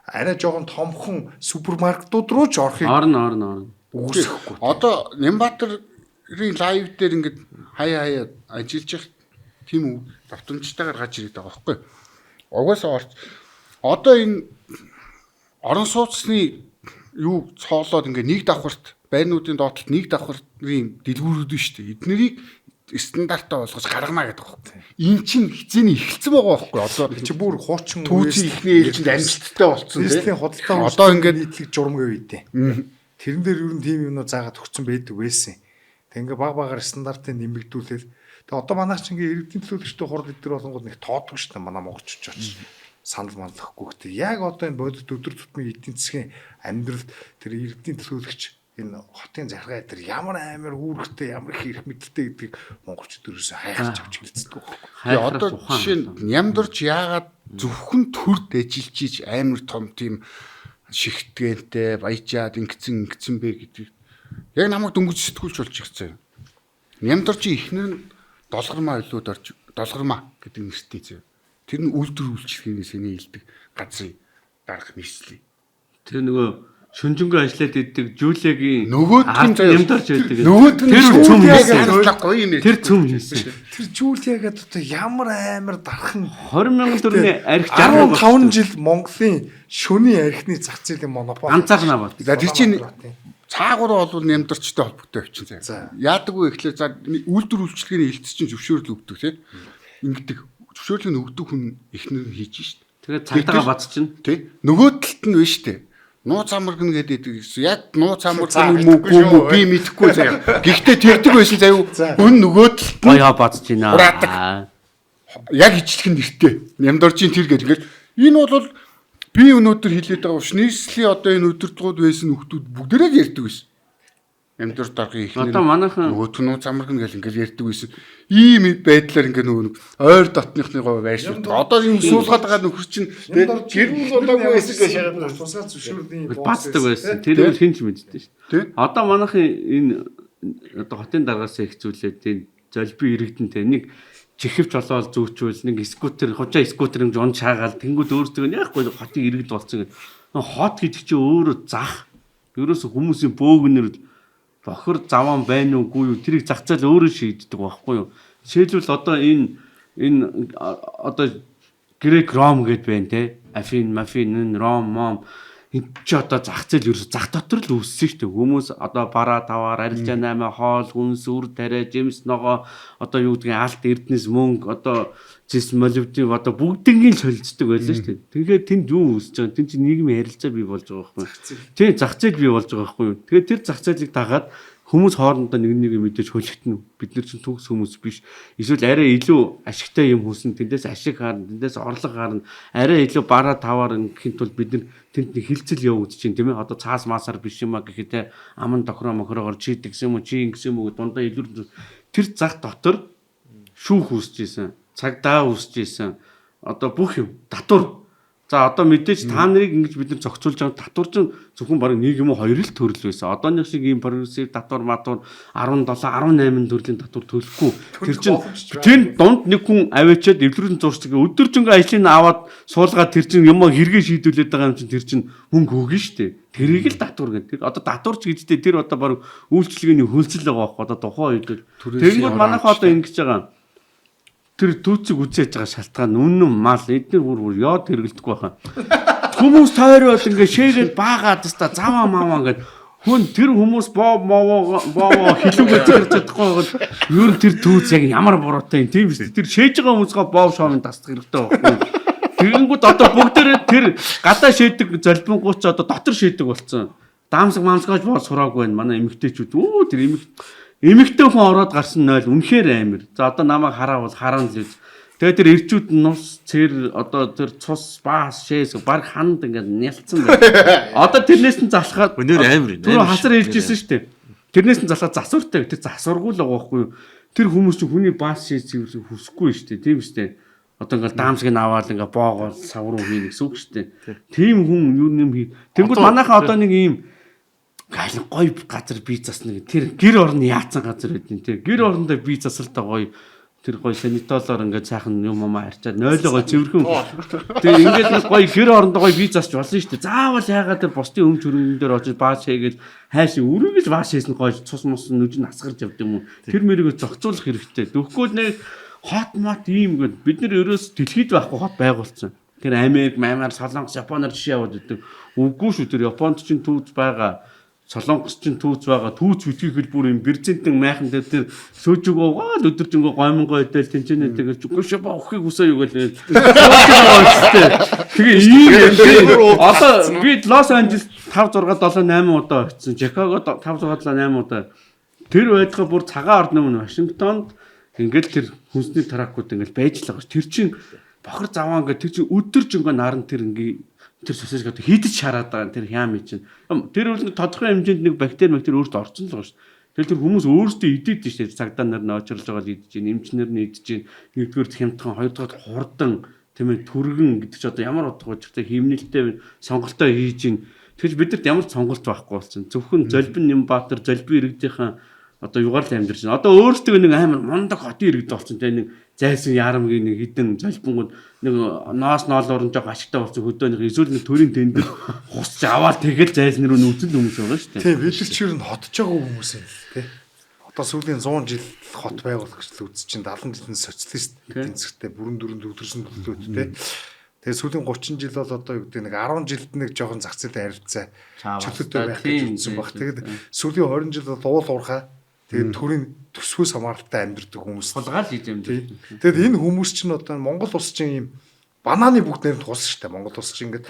арай жоохон томхон супермаркетууд руу ч орохыг орно. Үгүйсэхгүй. Одоо Нямбатарын лайв дээр ингээд хаяа ажиллаж явах тийм үү давтамжтайгаар гарч ирээд байгаа байхгүй. Угаасаа одоо энэ орон сууцны юу цоолоод ингээд нэг давхарт байрнуудын доотлолт нэг давхрын дэлгүүрүүд нь шүү дээ. Эднэрийг стандартаа болгож гаргана гэдэг байхгүй. Эн чинь хизээний эхэлсэн байгаа байхгүй. Одоо чи бүр хуучин түүцийн ихний ээлжинд амжилттай болцсон тийм. Хөдөлгөөн одоо ингээд нийтлэг журмгүй үйдээ. Тэрэн дээр ер нь тийм юмнууд заагаад өгсөн байдаг байсан. Тэг ингээ баг стандартыг нэмэгдүүлээд тэг одоо манайх ч ингээ иргэдийн төлөөлөгчтэй хурал эдгээр болонгууд нэг тоодгүй шүү дээ манай монголчууд ч санал манлахгүй гэхдээ яг одоо энэ бодит өдөр тутмын эдийн засгийн амьдралд тэр иргэдийн төлөөлөгч энэ хотын захиргаа дээр ямар амар үүрэгтэй ямар их эрх мэдэлтэй гэдгийг монголчууд ерөөсөө хайхарч авч хэлцдэг байхгүй. Одоо жишээ нь Нямдурч яагаад зөвхөн төрд ажиллаж иж амар том тийм шигтгэнтэй баяжаад ингэсэн бэ гэдэг яг намайг дөнгөж сэтгүүлч болж ирсэн. Нямдурчийн ихнэр нь долгормаа илүүд орж долгормаа гэдэг нэртэй зав. Тэр нь үйлдвэр үйлчлэгийн сэний хэлдэг газрын дарга нийслэл. Тэр нөгөө шүнжэнгөө ажиллаад иддэг Жулиагийн нөгөөдгөн Нямдурч байдаг. Нөгөөдгөн тэр цөм гоё юм. Тэр цөм хийсэн. Тэр Жулиагаад одоо ямар амар дархан 20,000 төгрөгийн арх 15 жил Монголын шөнийн архины зах зээлийн монопол ганцаарнаа бод. За тэр чинь цаагаараа бол Нямдурчтай холбоотой явчихсан. Яадаг вэ гэхлээр за үйлдвэр үйлчлэгээний хэлтс чинь зөвшөөрөл өгдөг тийм. Ингэдэг зөвшөөрлөг өгдөг хүн эхнэр хийж шít. Тэгээд цагдаа бацчихна. Тий. Нөгөө талд нь биш үү? Нууц амарган гэдэг яг нууц амарган юм уу би мэдэхгүй заяа. Гэхдээ тэгдэг байсан заяа. Өн нөгөө талд Гоё бацчихна. яг ичлэх нь нэртэй. Нямдоржийн тэр гэдэг. Ингээл энэ бол би өнөөдөр хэлээд байгаа ш. Нийслэлийн одоо энэ өдөртгүүд байсан хүмүүс бүгдээрээ ярьдаг байсан. Нямдор даргын ихнэр. Одоо манайхан нөгөө нууц амарган гэл ингээл ярьдаг байсан. Ийм байдлаар ингээ нөгөө ойр дотныхны гоо байршуулдаг. Одоо юм суулгаад байгаа нөхөр чинь гэр бүл болоогүй байсан гэж шахаад тусгай зөвшөөрлийн бацдаг байсан. Тэр үл хинч мэддэж шүү. Одоо манайхан энэ одоо хотын даргаас ихцүүлээд энэ золби иргэдэнтэй нэг чихвч болоод зүүчүүл нэг скутер хожаа скутер юм жон шаагаал тэнгууд өөрсдөө яахгүй хотын иргэд болсон гэдэг. Хот гэдэг чинь өөрөө зах. Ерөөсө хүмүүсийн бөөгнөр бохор заван байна уугүй юу тэрийг зах зээл өөрөө шийддэг байхгүй юу. Жишээлбэл одоо энэ одоо грек ром гэд байна те. Афин, мафин, ром, мом энэ ч одоо зах зээл ерөөсө зах дотор л үүссэн шүү дээ. Хүмүүс одоо бара таваар, арилжаа 8 хоол, хүнс, үр тариа, жимс ногоо одоо юу гэдгийг алт эрдэнэс мөнгө одоо зис молибдын одоо бүгднийг солилцдог байлаа шүү дээ. Тэгэхээр тэнд юу үүсэж байгаа? Тэнд чинь нийгмийн харилцаа бий болж байгаа байхгүй юу? Тийм зах зээл бий болж байгаа байхгүй юу? Тэгэхээр тэр зах зээлийг дагаад хүмүүс хоорондоо нэг мэдээж хөлөгтнө. Бид нар чинь төгс хүмүүс биш. Эсвэл арай илүү ашигтай юм хүснэ. Тэндээс ашиг харна, тэндээс орлого харна. Арай илүү бараа таваар гэхин тул бид нар тэнд нэг хилцэл явуулж чинь тийм ээ. Одоо цаас маасаар биш юм а гэхэд аман тохроо мохроогоор чи тэгсэн юм уу, чи ингэсэн юм уу дундаа илүү тэр зах дотор шүүх үүсэж исэн. Цагдаа үүсэж исэн. Одоо бүх юм татвар. За одоо мэдээж та нарыг ингэж бид нар зохицуулж байгаа татвар чинь зөвхөн баг 1 юм уу 2 л төрөл байсан. Одооных шиг ийм прогрессив татвар матвар 17 18 төрлийн татвар төлөхгүй. Тэр чинь тэр дунд нэг хүн аваачаад эвлэрэн зурчдаг өдөржингөө ажлыг аваад суулгаад тэр чинь юм хэрэгээ шийдүүлээд байгаа юм чинь тэр чинь мөнгө өгнө шүү дээ. Тэрийг л татвар гэдэг. Тэр одоо татварч гэдэгтэй тэр одоо баг үйлчлэгээний хөлсөл байгаа байхгүй одоо тухайн үед. Тэгэнгүүт манайхаа одоо ингэж байгаа тэр түүцэг үзээж байгаа шалтгаан үнэн мал эдгээр бүр яод хэрэглэдэггүй байхаа. Хүмүүс тойроод ингээ шээгээд баагаад та заваа маваа ингээд хүн тэр хүмүүс боо хилүүгээ зэрж чадахгүй бол ер нь тэр түүц яг ямар буруутай юм тийм биз. Тэр шээж байгаа хүмүүсгээ боо шоомын тасдах хэрэгтэй байхгүй. Тэгэнгүүт одоо бүгдээрээ тэр гадаа шээдэг золбингууч одоо дотор шээдэг болсон. Даамсаг маамсгаж боо сураагүй байна. Манай эмэгтэйчүүд тэр эмэгтэй хүн ороод гарсан 0 үнэхээр амир. За одоо намайг хараавал хараа л үз. Тэгээ тэр ирчүүд нус цэр одоо тэр цус баас шээс баг ханд ингээд нялцсан байна. Одоо тэрнээс нь залхаад өнөр амир. Тэр хасар хэлжсэн шүү дээ. Тэрнээс нь залхаад засвартай. Тэр засваргүй л байгаа байхгүй юу. Тэр хүмүүс чинь хүний баас шээс хүсэхгүй шүү дээ. Тийм шүү дээ. Одоо ингээд даамсгийг аваад ингээд боогоо сав руу хийнэ гэсэн үг шүү дээ. Тийм хүн юм хий. Тэнгүүд манайхаа одоо нэг ийм гал гоё газар бие засна гэх тэр гэр орны яатсан газар байдیں۔ Тэр гэр орондоо бие засалтаа гоё тэр гоё санитолоор ингээд сайхан юм арчаад нойлогоо цэвэрхэн. Тэр ингээд гоё гэр орондоо гоё бие засч болно шүү дээ. Заавал яагаад тэр бусдын өмч хөрөнгөн дээр очиж бааш хийгээд хайшин үргэлж бааш хийсэн гоё цус мус нүж нь асгарч явд юм уу. Тэр мэрийг зохицуулах хэрэгтэй. Тэгэхгүй нэг хот мот ийм гээд бид нар ерөөс дэлхийд байхгүй хот байгуулсан. Тэр Америк, Маймар, Солонгос, Японоор жишээ аваад өгдөг. Үгүй шүү тэр Японд чинь түүц байгаа. Солонгос чинь түүц байгаа. Түүц битгийхэл бүр юм бэрзэнтэн майхан дээр тэр сөөжгөө өдөржингөө гомонгой өдөл тэнцэнэ тэгэж үгүй ба өхийг үсээ юу гээл. Тэгээ ийм одоо би Лос Анжелес 5 6 7 8 удаа очсон. Чикаго 5 6 7 8 удаа. Тэр байдлаа бүр цагаан орны өмнө Вашингтонд ингээл тэр хүнсний тракууд ингээл байж л байгаа ш. Тэр чинь бохор заваа ингээд тэр чинь өдөржингөө наран тэр ингээ тэр сосисг одоо хийдэж шараад байгаа тэр хям чинь. Тэр үл тодорхой хэмжээнд нэг бактери өөртөө орсон л байгаа ш. Тэр хүмүүс өөрсдөө идээд шүү дээ. Цагдаа нар нь очрлж байгаа л идэж гин, эмчнэр нь идэж гин. Нэгдүгээр хямдхан, хоёрдугаар хурдан тийм ээ түргэн гэдэг чи одоо ямар утгагүй ч гэхдээ химнэлтэй сонголтоо хийж гин. Тэгэж бидэрт ямар сонголт байхгүй болсон. Зөвхөн Золбин Нямбаатар, Золбин иргэдийнхэн одоо югаар л амьдарч байна. Одоо өөрсдөө нэг амар мундаг хотын иргэд болсон те нэг зайсан ярамгийн нэг хідэн золбингууд нэг ноос ноолоор нь жоо ашигтай болсон хөдөөнийх эсвэл нэг төрийн тендер хусч аваад тэгэл зайсан руу нүцэн хүмүүс байгаа шүү дээ. Тийм бид нар ч ер нь хотж байгаа хүмүүс юм те. Одоо сүүлийн 100 жил хот байгуулагч л үз чинь 70 жилийн социалист тэнцвэртэй бүрэн дүрэнд өвдөрсөн төлөвлөлт те. Тэгээ сүүлийн 30 жил бол одоо юу гэдэг нэг 10 жилд нэг жоохон зах зээлийн харилцаа чөлөөтэй байх гэж үзсэн баг. Тэгээд сүүлийн 20 жил бол уул уурхай Тэгээд төрийн төсвөөс хамааралтай амьдардаг хүмүүс. Хулгаал хийж амьд. Тэгээд энэ хүмүүс чинь одоо Монгол улс чинь ийм бананы бүгд нэр тус шүү дээ. Монгол улс чинь ингээд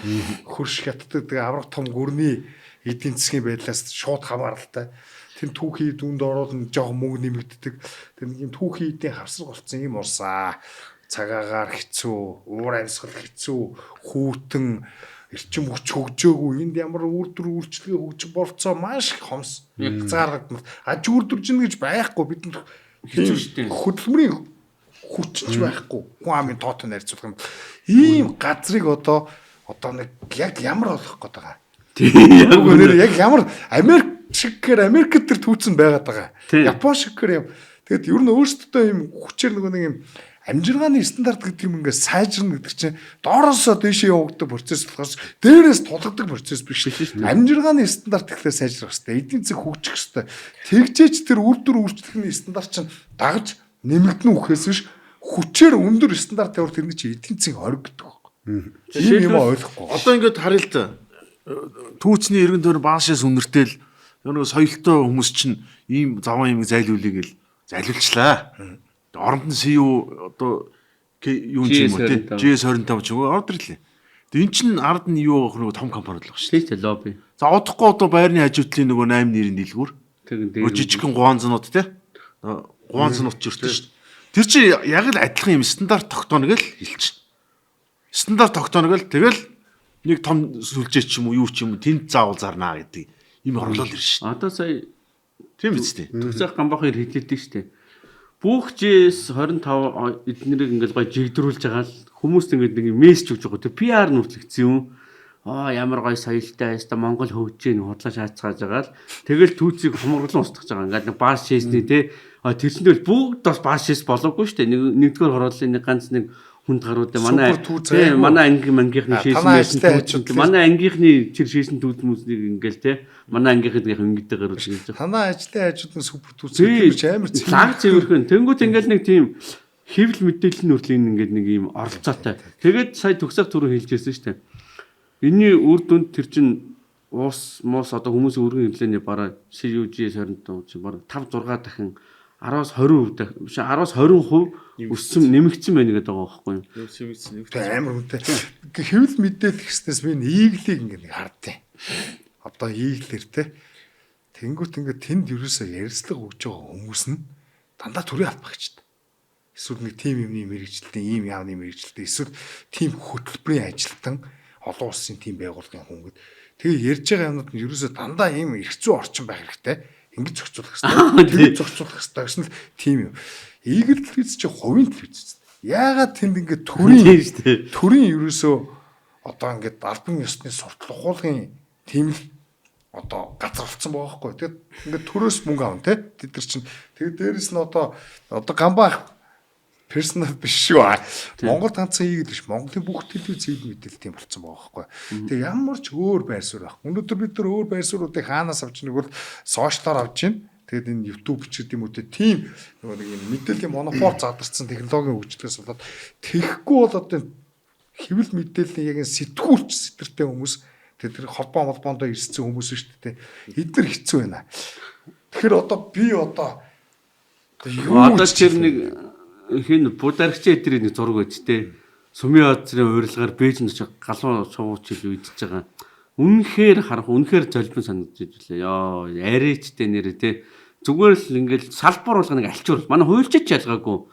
хөрш хятдаг тэгээ авраг том гүрний эдийн засгийн байдлаас шууд хамааралтай. Тэр түүхий дүнд ороод жоохон мөнгө нэмэгддэг. Тэр нэг юм түүхий эдийн хавсраг болсон юм урсаа. Цагаагаар хэцүү, уур амьсгал хэцүү, хүүтэн эрчим хүч хөгжөөгүй, энд ямар үйлдвэр үйлчлэгээ хөгжих болцоо маш их хомс. Хязгаарлагдмал. Аж үйлдвэржин гэж байхгүй бид нар Хэцүү шүү дээ. хөдөлмөрийн хүчч байхгүй. Хүн амын тоотой нарьцуулах юм. Ийм газрыг одоо нэг яг ямар болох гээд байгаа. Тийм. Яг ямар Америк шиггээр Америкт төр түүцэн байгаад байгаа. Япон шиггээр юм. Тэгэд ер нь өөрсдөө ийм хүчээр нэг юм амжиргааны стандарт гэдэг юм ингээд сайжирна гэдэг чинь доороосоо дээшээ явагддаг процесс болохоос дээрээс тулгадаг процесс биш. Амжиргааны стандарт гэхлээр сайжрах хэрэгтэй. Эдийн засаг хөгжих хэрэгтэй. Тэгжээч тэр үйлдвэр үйлчлэгийн стандарт чинь дагаж нэмэгдэн үхээс биш хүчээр өндөр стандарт явуул тэрний чинь эдийн засгийн хориг гэдэг байна. Тийм юм ойлгохгүй. Одоо ингээд харъя л та. Түүцний эргэн тойрон баашаас үнэртэл нэг соёлтой хүмүүс чинь ийм заван юм зайлуулъя гэл зайлуулчлаа. Оронд нь CEO одоо юу юм бэ? GS25 ч үгүй ордер лээ. Тэгээ эн чин ард нь юу авах нэг том компани л баг шүү. Тийм лобби. За одохгүй одоо байрны хажуудлын нөгөө 8 нэрийн дэлгүүр. Тэгэн жижигхэн гуанзнууд те. Гуанзнууд ч өртөө шүү. Тэр чинь яг л адилхан юм стандарт тогтооно гэл хэлчих. Стандарт тогтооно гэл тэгэл нэг том сүлжээ ч юм уу юу ч юм уу тэнд заавал зарнаа гэдэг юм орлол ирж шүү. Одоо сая тийм үстэй. Төгсөх гамбахыг хэлээдээ шүү дээ. Бүх GS 25 эднэрийг ингээл гоё жигдрүүлж байгаа л хүмүүс ингээд нэг мессеж өгч байгаа. Тэр PR нүртлэгдсэн юм. Ямар гоё соёлтой байста Монгол хөгжиж гин худлаа шаацгааж байгаа л тэгэл түүцийг хумарлан устгаж байгаа. Ингээд нэг бааш шээсний те тэрсэндээ бүгд бас бааш шээс болоогүй шүү дээ. Нэгдүгээр хорооллын нэг ганц нэг хүнд гарууд манай ангийнхны шээсэн манай ангийнхны чир шээсэн түүцмүснийг ингээл те манай ангийнхны ингэдэг гарууд гэж. Танаа ажлын хажууд нь супер түүцээ амар лаг цэвэрхэн. Тэнгүүт ингээл нэг тийм хэвлэл мэдээлэл нүрлийн ингээд нэг юм оролцоотой. Тэгээд сая төгсөх түрүү хэлжсэн шүү дээ. Энийний үр дүнд тэр чин уус мос одоо хүмүүсийн өргөн хэмлээний бараа CUG 25 чи бараа 5 6 дахин 10-20% биш 10-20% өссөн нэмэгдсэн байна гэдэг байгаа байхгүй юу? Амар үнэтэй. Хэвлэл мэдээлэл гэснээс би ийглийг ингээд хардیں۔ Одоо ийглэр те. Тэнгүүт ингээд тэнд ерөөсөө ярилцлага өгж байгаа хүмүүс нь дандаа төрийн албагчд. Эсвэл нэг тим юмны мэрэгчлэлтэн, ийм яавны мэрэгчлэлтэн, эсвэл тим хөтөлбөрийн ажилтан, олон улсын тим байгууллагын хүн гэд. Тэгээ ярьж байгаа юмнууд нь ерөөсөө дандаа ийм эрх зүй орчин байх хэрэгтэй. Ингэж зохицуулах хэрэгтэй. Тэгээд зохицуулах хэрэгтэй гэсэн л тийм юм. Ийгэл телевиз чи хувийн телевиз. Яагаад тэнд ингээд төрийн ерөөсөө одоо ингээд албан ёсны суртал ухуулгын тийм л одоо газар болсон байгаа байхгүй. Тэгээд ингээд төрөөс мөнгө авна те. Тэд нар чинь тэгээд дээрэс нь одоо гамбаа персонал биш шүү. Монгол ганцхан ийгэл биш. Монголын бүх телевиз ийгэл мэдээлэл тийм болсон байгаа байхгүй. Тэгээ ямар ч өөр байр суурь байхгүй. Өнөөдөр бид нар өөр байр суурьуудыг хаанаас авч нэг бол сошиалоор авч байна. Тэгээд энэ YouTube ч гэдэг юм уу тийм нэг юм мэдээллийн монопол задарсан технологийн хөгжлөөс болоод тэгэхгүй бол одоо хэвлэл мэдээллийн яг сэтгүүлч сэтэртэй хүмүүс тэр холбоондоо ирсэн хүмүүс шүү дээ. Эдгээр хэцүү байна. Тэгэхээр одоо би одоо тэр нэг хин бударагч эдрийн нэг зураг байж тээ. Сумын азрын урилгаар Бээжинд ч галуу сууч ил үйдэж байгаа. Үнэхээр харах үнэхээр золбон санагдаж ирлээ. Яа, арайчтэй нэрээ тээ. Зүгээр л ингээл салбар болгоныг альчуур. Манай хуульчид ч ялгаагүй.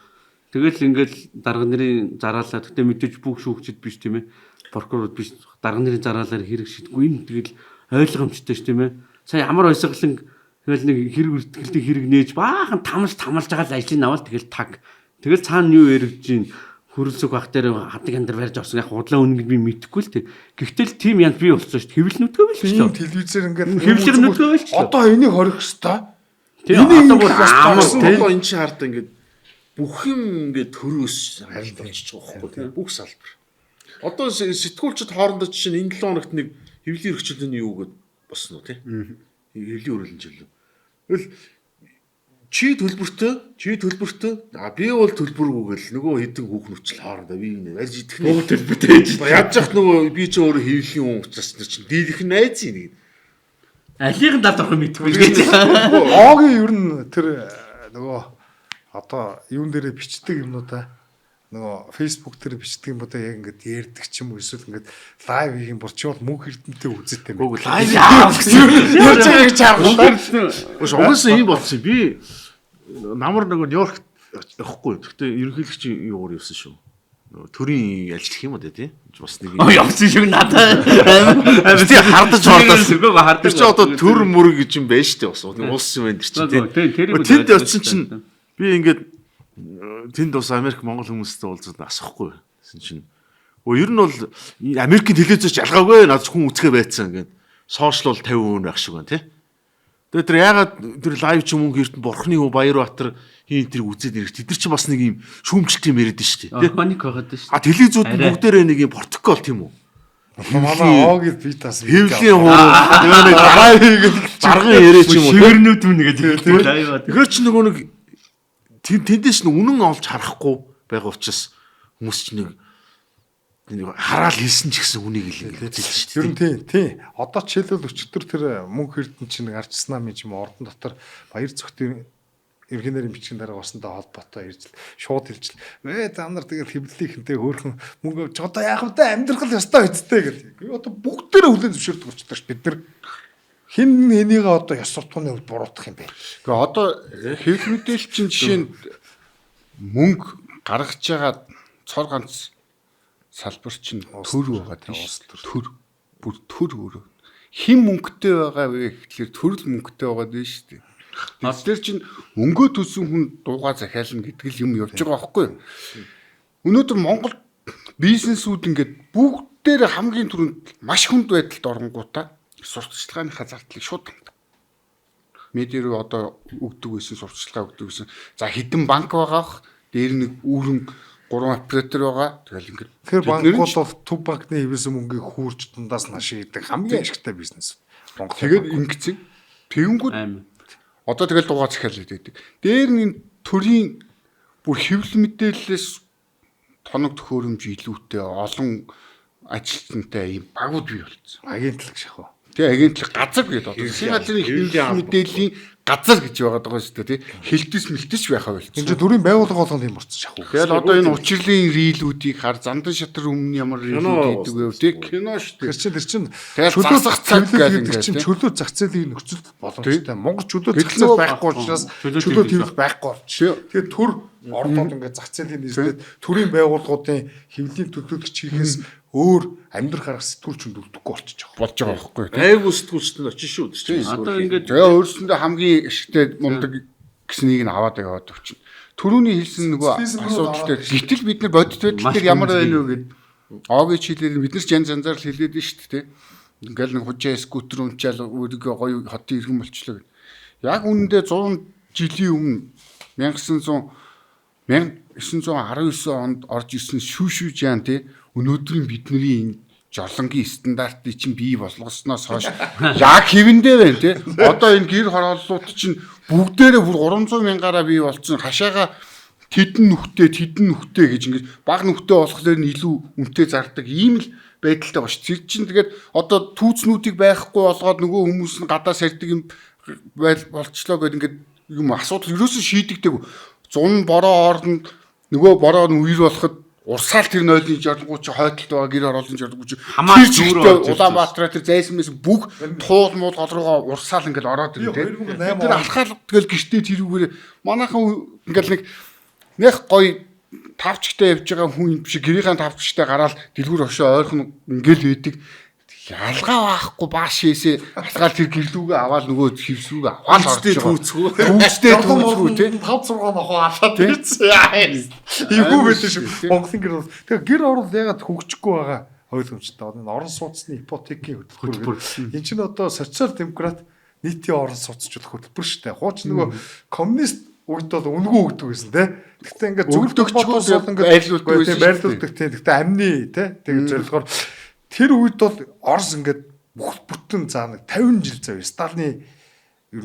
Тэгэл ингээл дарга нарын зараалаа тэгтээ мэдээж бүх шүүгчд биш тийм ээ. Прокурор биш дарга нарын зараалаар хэрэг шийдгүй юм тэгэл ойлгомжтой ш тийм ээ. Сая ямар ойсгалан тэгэл нэг хэрэг үртгэлтийн хэрэг нээж баахан тамалж байгаа л ажлыг аваад тэгэл таг. Тэгэл цаана юу эргэж гин хөрөлсөг бах дээр хадаг андар барьж орсон яг худлаа үнэ гэж би мэдэхгүй л тэг. Гэхдээ л тийм янд бий болсон ш. Хэвлэл нүдгөө биш л. Тийм телевизээр ингээд хэвлэл нүдгөө биш. Одоо энийг хорих хэвээр. Тийм одоо бүр одоо энэ чи хараад ингээд бүх юм ингээд төрөөс харилт очиж байгаа байхгүй тийм бүх салбар. Одоо сэтгүүлчд хоорондоо чинь энэ 7 хоногт нэг хэвлэлийн өргөчлөлийн юу гээд босно тийм. Хэвлэлийн өргөлж илүү. Тэгэл чи төлбөртөө би бол төлбөргүйгээл нөгөө хэдэн хүүхнүүч л хоорондоо би энэ арж идэх нэг төлбөртэй яаж яж нөгөө би ч өөрөө хэвлэлийн хүн учраас чинь дийлэх найз юм. Алийг далд орох мэдгүй гэж. Огийн ер нь тэр нөгөө одоо юун дээрээ бичдэг юмнуудаа нөгөө фейсбુક дээр бичдэг юмудаа яг ингээд ярьдаг ч юм уу эсвэл ингээд лайв хийх юм бол чи бол мөнх эрдэнэтэй үзэлтэй юм. Лайв ярьж байгаа гэж харагдаа. угаасаа ийм болсон. Би намар нөгөө Нью-Йорк явахгүй. Гэхдээ ерөнхийлөгчийн юугаар явсан шүү. Нөгөө төрийн ажилтг юм уу тий? Бас нэг Явсан шиг надад тий хардаж орлоо. Үгүй хардаж. Тэр чи одоо төр мөрөг гэж юм байна шүү дээ. Бас улс юм байна тэр чинь тий. Тэнд очсон чинь би ингээд тэнд бас Америк Монгол хүмүүстэй уулзаад асахгүй. Гэсэн чинь ер нь бол Америкийн телевизч ялгаагүй над хүн үзэхэ байцсан ингээд сошиал бол 50% байх шиг байна тий. Тэгээд тэр ягаад тэр лайв ч юм уу гэрт Бурхны хөө Баярбаатар хин тэр үзээд ирэх. Тэд нар ч бас нэг юм шүүмжлэлт юм яриад шүү дээ тий. Паник байгаад шүү. А телевизүүд бүгдээрээ нэг юм протокол тийм үү? Манай Огийн би тас Хэвлийн хуу нэг дараа хийгээд зарган яриа ч юм уу. Шивэрнүүд мөн гэдэг лайв. Тэгэхээр ч нөгөө нэг тэндээс нь үнэн олж харахгүй байгаа учраас хүмүүс ч нэг хараал хэлсэн ч гэсэн үнийг хэлээд хэлсэн шүү дээ. Ер нь тий. Одоо жишээлбэл өчтөр тэр мөнх эрдэнэ чинь нэг арчсан намын юм ордон дотор баяр цогтын ерхий нэрийн бичгийн дараа усандаа холбоотой ирж шууд хэлжил. За нар тэгэл хэвлэлийнхэнтэй хөөрхөн мөнгө авч одоо яах вэ амьдрах л ёстой үсттэй гэдэг. Одоо бүгдээрээ хүлэн зөвшөөрдөг болчихлоо ш бид нар. Хин энийгээ одоо ёс суртахууны хувьд буруутгах юм бэ? Гэхдээ одоо хэвлэл мэдээлэл чинь жишээ нь мөнгө гаргаж байгаа цор ганц салбар чинь төр байгаа тийм төр бүр төр өөрөө хэн мөнгөтэй байгаа вэ гэхлээр төрөл мөнгөтэй байгаа дээ шүү дээ. Тэгэхээр чинь өнгөө төсөн хүн дууга захиална гэдэг л юм явж байгаа байхгүй юу? Өнөөдөр Монгол бизнесүүд ингээд бүгдээр хамгийн түрүүнд маш хүнд байдалд оронгуудаа сурталчилгааныхаа зардлыг шууд ханддаг. Медиа руу одоо өгдөг байсан сурталчилгаа өгдөг байсан. За хэдэн банк байгаа, дээр нэг үүрэн 3 оператор байгаа. Тэгэл ингээд тэр банкуд бол төв банкны хэвээсэн мөнгийг хүүрч дундаас наш хийдэг хамгийн ашигтай бизнес. Монгол тэгээд ингэсэн. Тэгэнгүүт одоо тэгэл дугаа захиалаад байдаг. Дээр нь төрийн бүр хэвлэл мэдээлэлээс тоног төхөөрөмж илүүтэй олон ажилтнтай ийм багууд бий болсон. Агентлаг шахав. Тэгээ агентлаг газар гэдэг одоо засгийн газрын хэвлэл мэдээллийн газар гэж байгаа даа шүү дээ тий. Хилтэс мэлтэс байхаа болчихсон. Энд чинь төрийн байгууллага болгоно юм болчихсон шахав. Тэгэл одоо энэ учирлын рилүүдийг хар зандан шатар өмнө ямар рилүүд хийдэг вэ тий. Кино шүү дээ. Тэр чинь чөлөө зах цаг гэдэг чинь чөлөө зах зээлийн нөхцөл боломжтой. Монгол чөлөө зах зээл байхгүй учраас чөлөө твэрх байхгүй болчих. Тэгээд төр орнууд ингээд зах зээлийн нийслэлд төрийн байгууллагуудын хэвлэлийн төлөөлөгч хийхээс өөр амьдрах арга сэтгүүлч үлдэхгүй болчих болж байгаа байхгүй. Айгуу сэтгүүлчтэй очиж шүү дээ. Одоо ингээд тэгээ өөрсөндөө хамгийн ашигтай мундаг гэснийг нь аваад яваад өгчин. Төрөүний хэлсэн нөгөө асуудалтай. Гэтэл бид нар бодит байдал дээр ямар байна вэ гэд Огийн хилээр бид нар ч янз янзаар л хэлээд нь шүү дээ. Ингээл нэг хужаа скутер унчаал өөрийгөө гоё хотын иргэн болчлоо гэд. Яг үүндээ 100 жилийн өмнө 1919 онд орж ирсэн шүүшүү жаан тий өнөөдрийн бидний энэ жорлонгийн стандартыг чинь бий болгосноос хойш яг хэвэндээ байна тий. Одоо энэ гэр хорооллууд чинь бүгдээрээ бүр 300 мянгаараа бий болсон. Хашаага тэдэн нүхтэй гэж ингэж баг нүхтэй болохоор нь илүү үнэтэй зардаг ийм л байдалтай багш. Тэр чинь тэгээд одоо түүцнүүдийг байхгүй болгоод нөгөө хүмүүс нь гадаа сардаг юм болчлоо гэдэг ингээд юм асуудал ерөөсөө шийдэгдэг. 100 бороо орно нөгөө бороо нь үер болоход урсаал тэр нойлын жоргуу чи хойдолд байгаа гэр хорооллын жоргуу чи хамаа зүүрөө Улаанбаатар тэр зайсмээс бүх туул мууд гол руугаа урсаал ингээл ороод ирнэ тийм. Тэр алхаал тэгэл гэртээ тэрүүгээр манайхан ингээл нэг гоё тавчтай явж байгаа хүн биш гэрийн тавчтай гараад дэлгүүр хошоо ойрхон ингээл байдаг. Ялгаа байхгүй бааш хийсээ алгаал тэр гэрлүүгээ аваад нөгөө хевсрүүгээ аваад орж байгаа. Түүцтэй тийм 5 6 нохоо алаад ирсэн. Ийгүү байдаг шүү. Монголын гэр бол тэгээ гэр орол ягаад хөгжихгүй байгаа ойлгомжтой. Энэ орон сууцны ипотекийн хөтөлбөр. Энэ чинь одоо социал демократ нийтийн орон сууцчлах хөтөлбөр шүү дээ. Хууч нөгөө коммунист үед бол үнэгүй өгдөг байсан тий. Гэхдээ ингээд зөвлөгчгөөс бол ингээд байрлуулдаг тий. Гэхдээ амны тий. Тэгээд зорилгоор тэр үед бол Орос ингээд бүтэн заа нэг 50 жил зав Сталины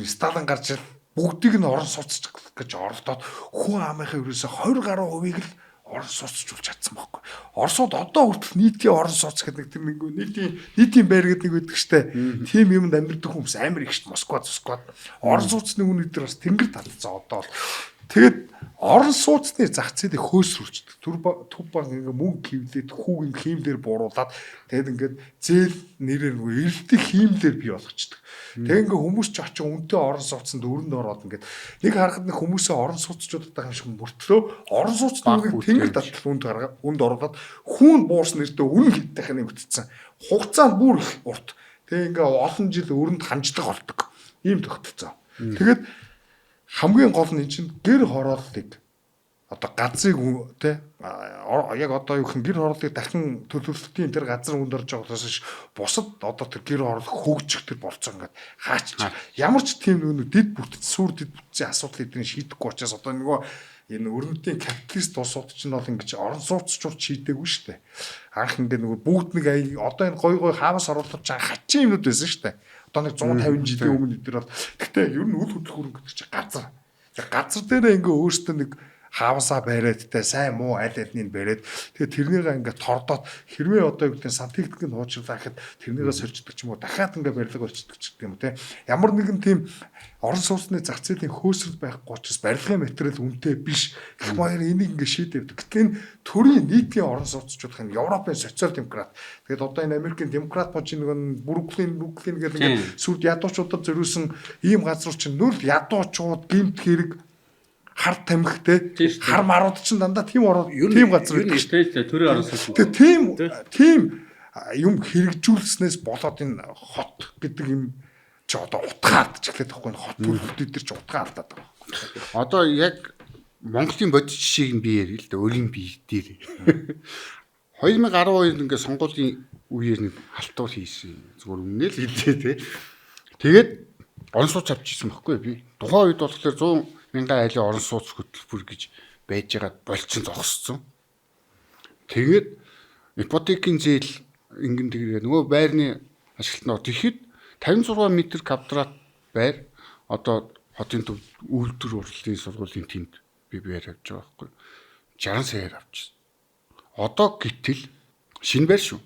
Сталин гарч ирэл бүгдийг нь орон сууцчих гэж оролдоод хүн амынхаа ерөөсө 20 гаруй хувийг л орон сууцчлуулж чадсан байхгүй. Оросууд одоо хүртэл нийтийн орон сууц гэдэг тэр нийтийн байр гэдэг нэг байдаг штэ. Тим юмд амьдардаг хүмүүс амар их штэ. Москва. Орон сууцны үнэ дээр бас тэнгэр татцсан одоо бол. Тэгээд орон сууцны зах зээлийг хөөсрүүлчихдэг. Төв банк ингээ мөнгө хевлээд хүүгийн хиймлэр бууруулад тэгээд ингээд зээл нэрээр нөгөө эрэлтийн хиймлэр бий болгочдөг. Тэгээд ингээ хүмүүс ч очиж үнэтэй орон сууцнд өрөнд ороод ингээд нэг харахад нэг хүмүүсээ орон сууцчуудад юм шиг мөртлөө орон сууцны үнийг тэнгэр татал үнд оруулаад хүүн буурсан нэртэй үнэн хиттэйх нь бүтцсэн. Хугацаанд бүр их урт. Тэгээд ингээ олон жил өрөнд ханждаг болдог. Ийм тогтолцоо. Тэгээд хамгийн гол нь чинь гэр хорооллыг одоо газрыг те яг одоо юу гэх гэр хорооллыг дахин төлөвлөлтийн тэр газар хүнд орж байгаагаас бусад одоо тэр гэр хороол хөгжих тэр болцоо ингээд хаач ямар ч тийм нэг дэд бүтц сүр дэд бүтцийн асуудал эднийг шийдэхгүй учраас одоо нөгөө энэ өрнөдийн капиталист улсууд чинь бол ингэж орон сууцчууд шийдээгүй шүү дээ. Анх ингээд нөгөө бүгд нэг одоо энэ гой хаавас оруулах чаа хачин юмнууд байсан шүү дээ. Одоо нэг 150 жилийн өмнө эдгээр бол гэхдээ ер нь үл хөдлөх хөрөнгө гэдэг чинь газар. Газар дээр ингээ өөртөө нэг хаавсаа бариад те сайн муу аль альнийг бариад тэгээ тэрнийг ингээ тордоод хэрвээ одоо юу гэдэг сантехникийг хуучрлаа гэхэд тэрнийгээ сольждаг ч юм уу дахиад ингээ барилга болчихдаг ч гэдэг юм те ямар нэгэн тийм орон сууцны зах зээлийн хөөсрөл байхгүй учраас барилгын материал үнэтэй биш гэх маягаар энийг ингээ шийдэв. Гэтэл энэ төрийн нийтийн орон сууцчуудах нь Европын социал демократ тэгээд одоо энэ Америкийн демократ болж нэг Бруклин гэдэг ингээ сүрд ядуучуудад зориулсан ийм газрууд чинь нүл ядуучууд гэмт хэрэг хар тамхитай хар марууд чинь дандаа тийм газар байдаг шүү дээ. Төрийн орон сууц. Тэгээ тийм юм хэрэгжүүлснээс болоод энэ хот гэдэг юм чи одоо утгаа алдчих лээд байхгүй хот төлөвлөлтөд чи утгаа алдаад байгаа. Одоо яг Монголын бодис жишээг нь би ярил л да өөрийн бие дээр. 2012 ингээд сонгуулийн үеэр нэг халтур хийсэн. Зүгээр үнэ л хэлээ те. Тэгээд орон сууц авчихсан байхгүй би. Тухайн үед болохоор 100,000 айлын орон сууц хөтөлбөр гэж байж байгаа болцсон зогссон. Тэгээд ипотекийн зээл ингэн тэгээд нөгөө байрны ашиглалтнаар тэгэхэд 56 м квадрат байр одоо хотын төв үйлдвэр урлалын сургуулийн тэнд би байр авч байгаа байхгүй 60 саяар авчихсан. Одоо гэтэл шинэ байр шүү.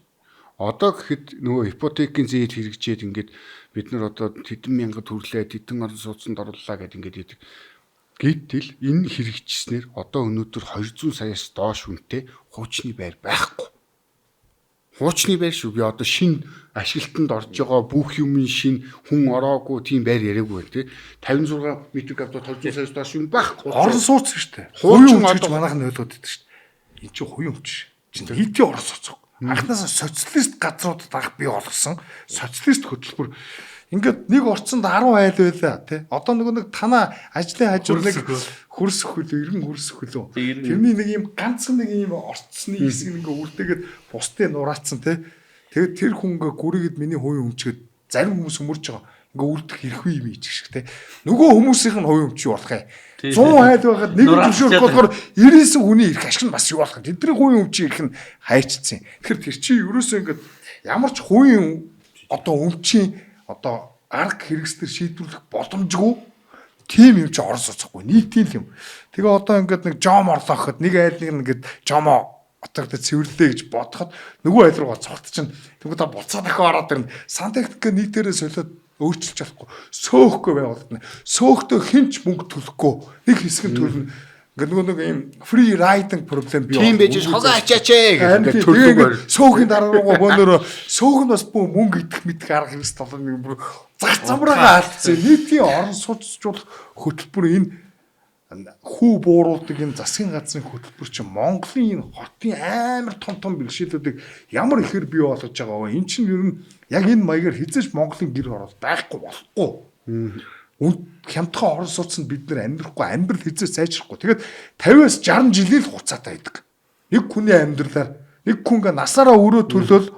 Одоо гэхэд нөгөө ипотекийн зээл хэрэгжээд ингээд бид нар одоо хэдэн мянга төрлөө хэдэн орон сууцнд орлоо гэдэг ингээд идэг. Гэтэл энэ хэрэгжснээр одоо өнөөдөр 200 саяас доош үнэтэй хуучны байр байхгүй. Хуучны байр шүү. Би одоо шинэ ашиглалтанд орж байгаа бүх юм шинэ хүн ороогүй тийм байр яриаггүй тий. 56 м квадрат 200 саяас доош юм байхгүй. Орон сууц шүү дээ. Хуучин одоо манайх нь ойлгоод байдаг шүү дээ. Энд чинь хуйн өмч. Чин нийтийн орон сууц. Анхнаасаа социалист газруудад анх бий болгосон социалист хөтөлбөр ингээд нэг орцонд 10 айл байлаа тий. Одоо нэг танаа ажлын хажууд нэг хөрс хөлөө, иргэн хөрс хөлөө. Тэрний нэг юм ганцхан нэг юм орцсны хэсэг ингээ үрдээгээд бусдыг нураацсан тий. Тэгээд тэр хүн ингээ гүрийгэд миний хувийн өмчгээд зарим хүмүүс өмөрж байгаа. Ингээ үрдэх ирэхгүй юм ийж шиг тий. Нөгөө хүмүүсийнх нь хувийн өмч юу болох юм? 100 айл байгаад нэг зөвшөөрөх болохоор 99 хүний ирэх ашиг нь бас юу болох юм? Тэдний хувийн өмч ирэх нь хайчцсан. Тэгэхээр тэр чинь ерөөсөө ингээ ямар ч хувийн одоо өмчийн одоо арга хэрэгслэр шийдвэрлэх боломжгүй тийм юм чи орон сууцхгүй нийтийн юм. Тэгээ одоо ингээд нэг жом орлоо гэхэд нэг айлыг ингээд жомоо отогдод цэвэрлээ гэж бодоход нөгөө айл руугаа цогт чинь тэгвэл та буцаа дахин ороод ирнэ. Сантехник нийтээрээ солиод өөрчилж чадахгүй сөөхгүй байгуулна. Сөөхтөө хинч мөнгө төлөхгүй нэг хэсэг нь төлнө. Ингээд нөгөө юм free riding проблем бий. Тийм байж хогоо ачаач гэдэг төлөвлөгөөр сөөхийн дараа руугаа бөөнөрөө сөөх нь бас бөө мөнгө идэх мэдэх арга хэрэгс толон нэг бүр зах замраагаа алдсан. Нийтийн орон сууцчлах хөтөлбөр энэ хүү бууруулдаг энэ засгийн газрын хөтөлбөр чинь Монголын энэ хотын амар том бэрхшээлүүдийг ямар ихээр бий болгож байгаа вэ? Энд чинь ер нь яг энэ маягаар хязгаарч Монголын гэр орол байхгүй болохгүй. Хямдхан орон сууцнд бид нар амьдрахгүй амьдрал хязгаар сайжрахгүй. Тэгээд 50-аас 60 жилийн хугацаатай байдаг. Нэг хүний амьдралаар нэг хүн ингээ насаараа өрөө төлөөл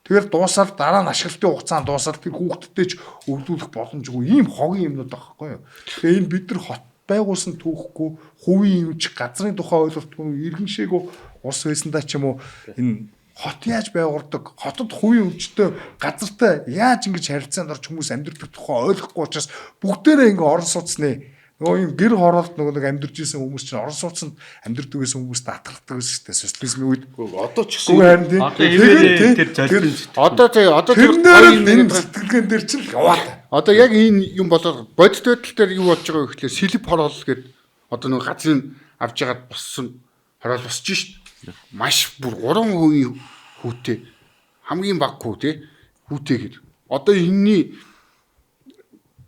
тэгэл дуусаад дараа нь ашиглалтын хугацаанд дуусаад тэр хүүхдтэй ч өвлүүлэх боломжгүй ийм хогийн юмнууд байхгүй юу. Тэгээ энэ бид нар хот байгуулсан түүхгүй хувийн юмч газрын тухай ойлголтгүй иргэншээгөө ус байсандаа ч юм уу энэ хот яаж байгуулдаг хотод хувийн өмчтэй газартай яаж ингэж харилцаанд орж хүмүүс амьдрэх тухай ойлгохгүй учраас бүгдээрээ ингээ орон сууцны Нөгөө юм гэр хороолт нөгөө нэг амьдарч исэн хүмүүс чинь орон сууцнд амьдардаг байсан хүмүүст атгахдаг байсан шүү дээ. Социализмын үед. Одоо ч Үгүй харин тийм. Одоо хэвээрээ тэр золион Одоо тэр тэрнээр л энэ сэтгэлгэн дээр чинь л яваад. одоо яг энэ юм болоод бодит байдал дээр юу болж байгаа вэ гэхлээр сэлб хороол гэдэг одоо нэг газрын авж ягаад боссон хороол босч шít. Маш бүр 3% хүүтэй хамгийн баггүй тий хүүтэйгэр. Одоо энэний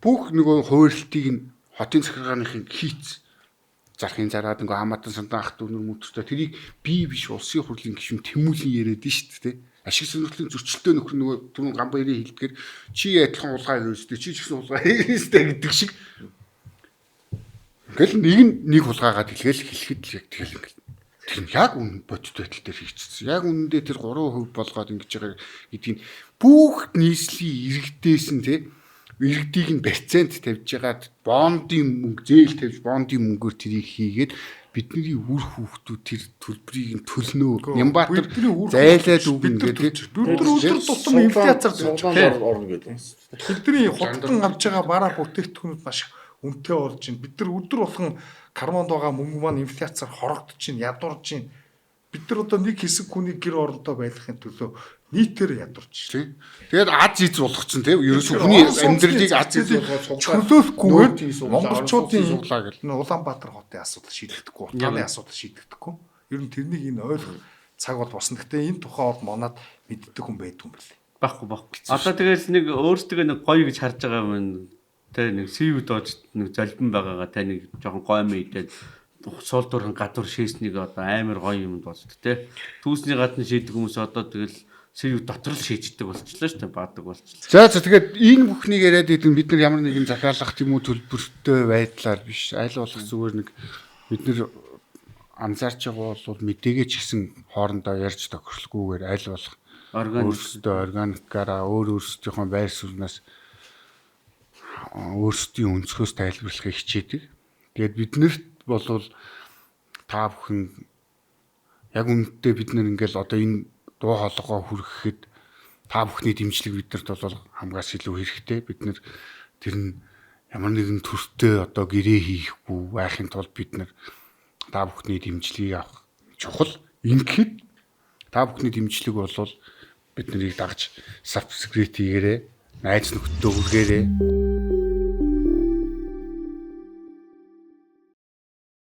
бүх нөгөө хувирлтыг нь хотын захиргааныхын хийц зархын зараад ингээ хамаатан сандан ах дүүнэр мөтөртэй тэрийг бие биш улсын хурлын гишүүн тэмүүлэн яриад нь шүү дээ. Ашиг сонирхлын зөрчилтэй нөхөр нөгөө түрүүн Гамбайрын хэлдгээр чи адилхан улгаа хийвэжтэй чи ч гэсэн улгаа хийвэжтэй гэдэг шиг. Ингээл нэг улгаагаад хэлгээл хэлэхэд л яг тэгэл ингээл тэр нь яг үн бодит байдал дээр хийчихсэн. Яг үнэндээ тэр 3% болгоод ингэж байгаа гэдгийг бүх нийслэлийн иргэдээс нь тий иргэдийг нь процент тавьж байгаад бондын мөнгө зээл тавьж бондын мөнгөөр тэрийг хийгээд бидний үр хүүхдүүд тэр төлбөрийг нь төлнөө. Нямбатар зайлаад үгэн гэдэг. Өдөр тутам инфляцаар зогсоод орно гэдэг. бидний худалдан авж байгаа бараа бүтээгдэхүүнүүд маш үнэтэй болж байна. Бид нар өдөр болгон кармонд байгаа мөнгө маань инфляцаар хорогдож байна, ядуурж байна. Бид нар одоо нэг хэсэг хүний гэр оронтой байхын төлөө нийтээр ядуурч байна. Тэгээд аз ийз болгоцсон тийм ерөөсөө хүний амьдралыг аз ийз болгоод чөлөөлөхгүйгээр монголчуудын суглаа гэл. Улаанбаатар хотын асуудал шийдэгдэхгүй, Утааны асуудал шийдэгдэхгүй. Ер нь тэрнийг энэ ойлгох цаг бол болсон. Гэхдээ энэ тухай бол манад мэддэг хүн байдгүй юм байна. Баггүй. Одоо тэгэл нэг өөртөө нэг гоё гэж харж байгаа юм. Тэ нэг CV дооч нэг залбин байгаагаа тэ нэг жоохон гойм идээд суул дуран гадуур шийснийг одоо амар гоё юм болд тэ. Түүсний гадна шийдэх хүмүүс одоо тэгэл CV дотор л шийддэг болчихлоо шүү дээ. Баадаг болчихлоо. За тэгээд энэ бүхнийг яриад идэв бид нар ямар нэгэн захиалах тийм үү төлбөртэй байдлаар биш аль болох зүгээр нэг бид нар анзаарч байгаа бол мэдээгээ ч гэсэн хоорондоо ярьж тохирлохгүйгээр аль болох өөрсдөө органикаараа өөрсдийнхөө байр сууриас өөрсдийн өнцгөөс тайлбарлахыг хичээдэг. Тэгээд биднэрт болвол та бүхэн яг үнэндээ бид нар ингээл одоо энэ дуу хоолойгоо хүргэхэд та бүхний дэмжлэг биднэрт бол хамгаас илүү хэрэгтэй. Бид нар тэр нь ямар нэгэн төртөө одоо гэрээ хийхгүй байхын тулд бид нар та бүхний дэмжлэгийг авах чухал. Ингээд та бүхний дэмжлэг бол бид нарыг дагж subscribe хийгээрэй. Найз нөхдөд хүргээрэй.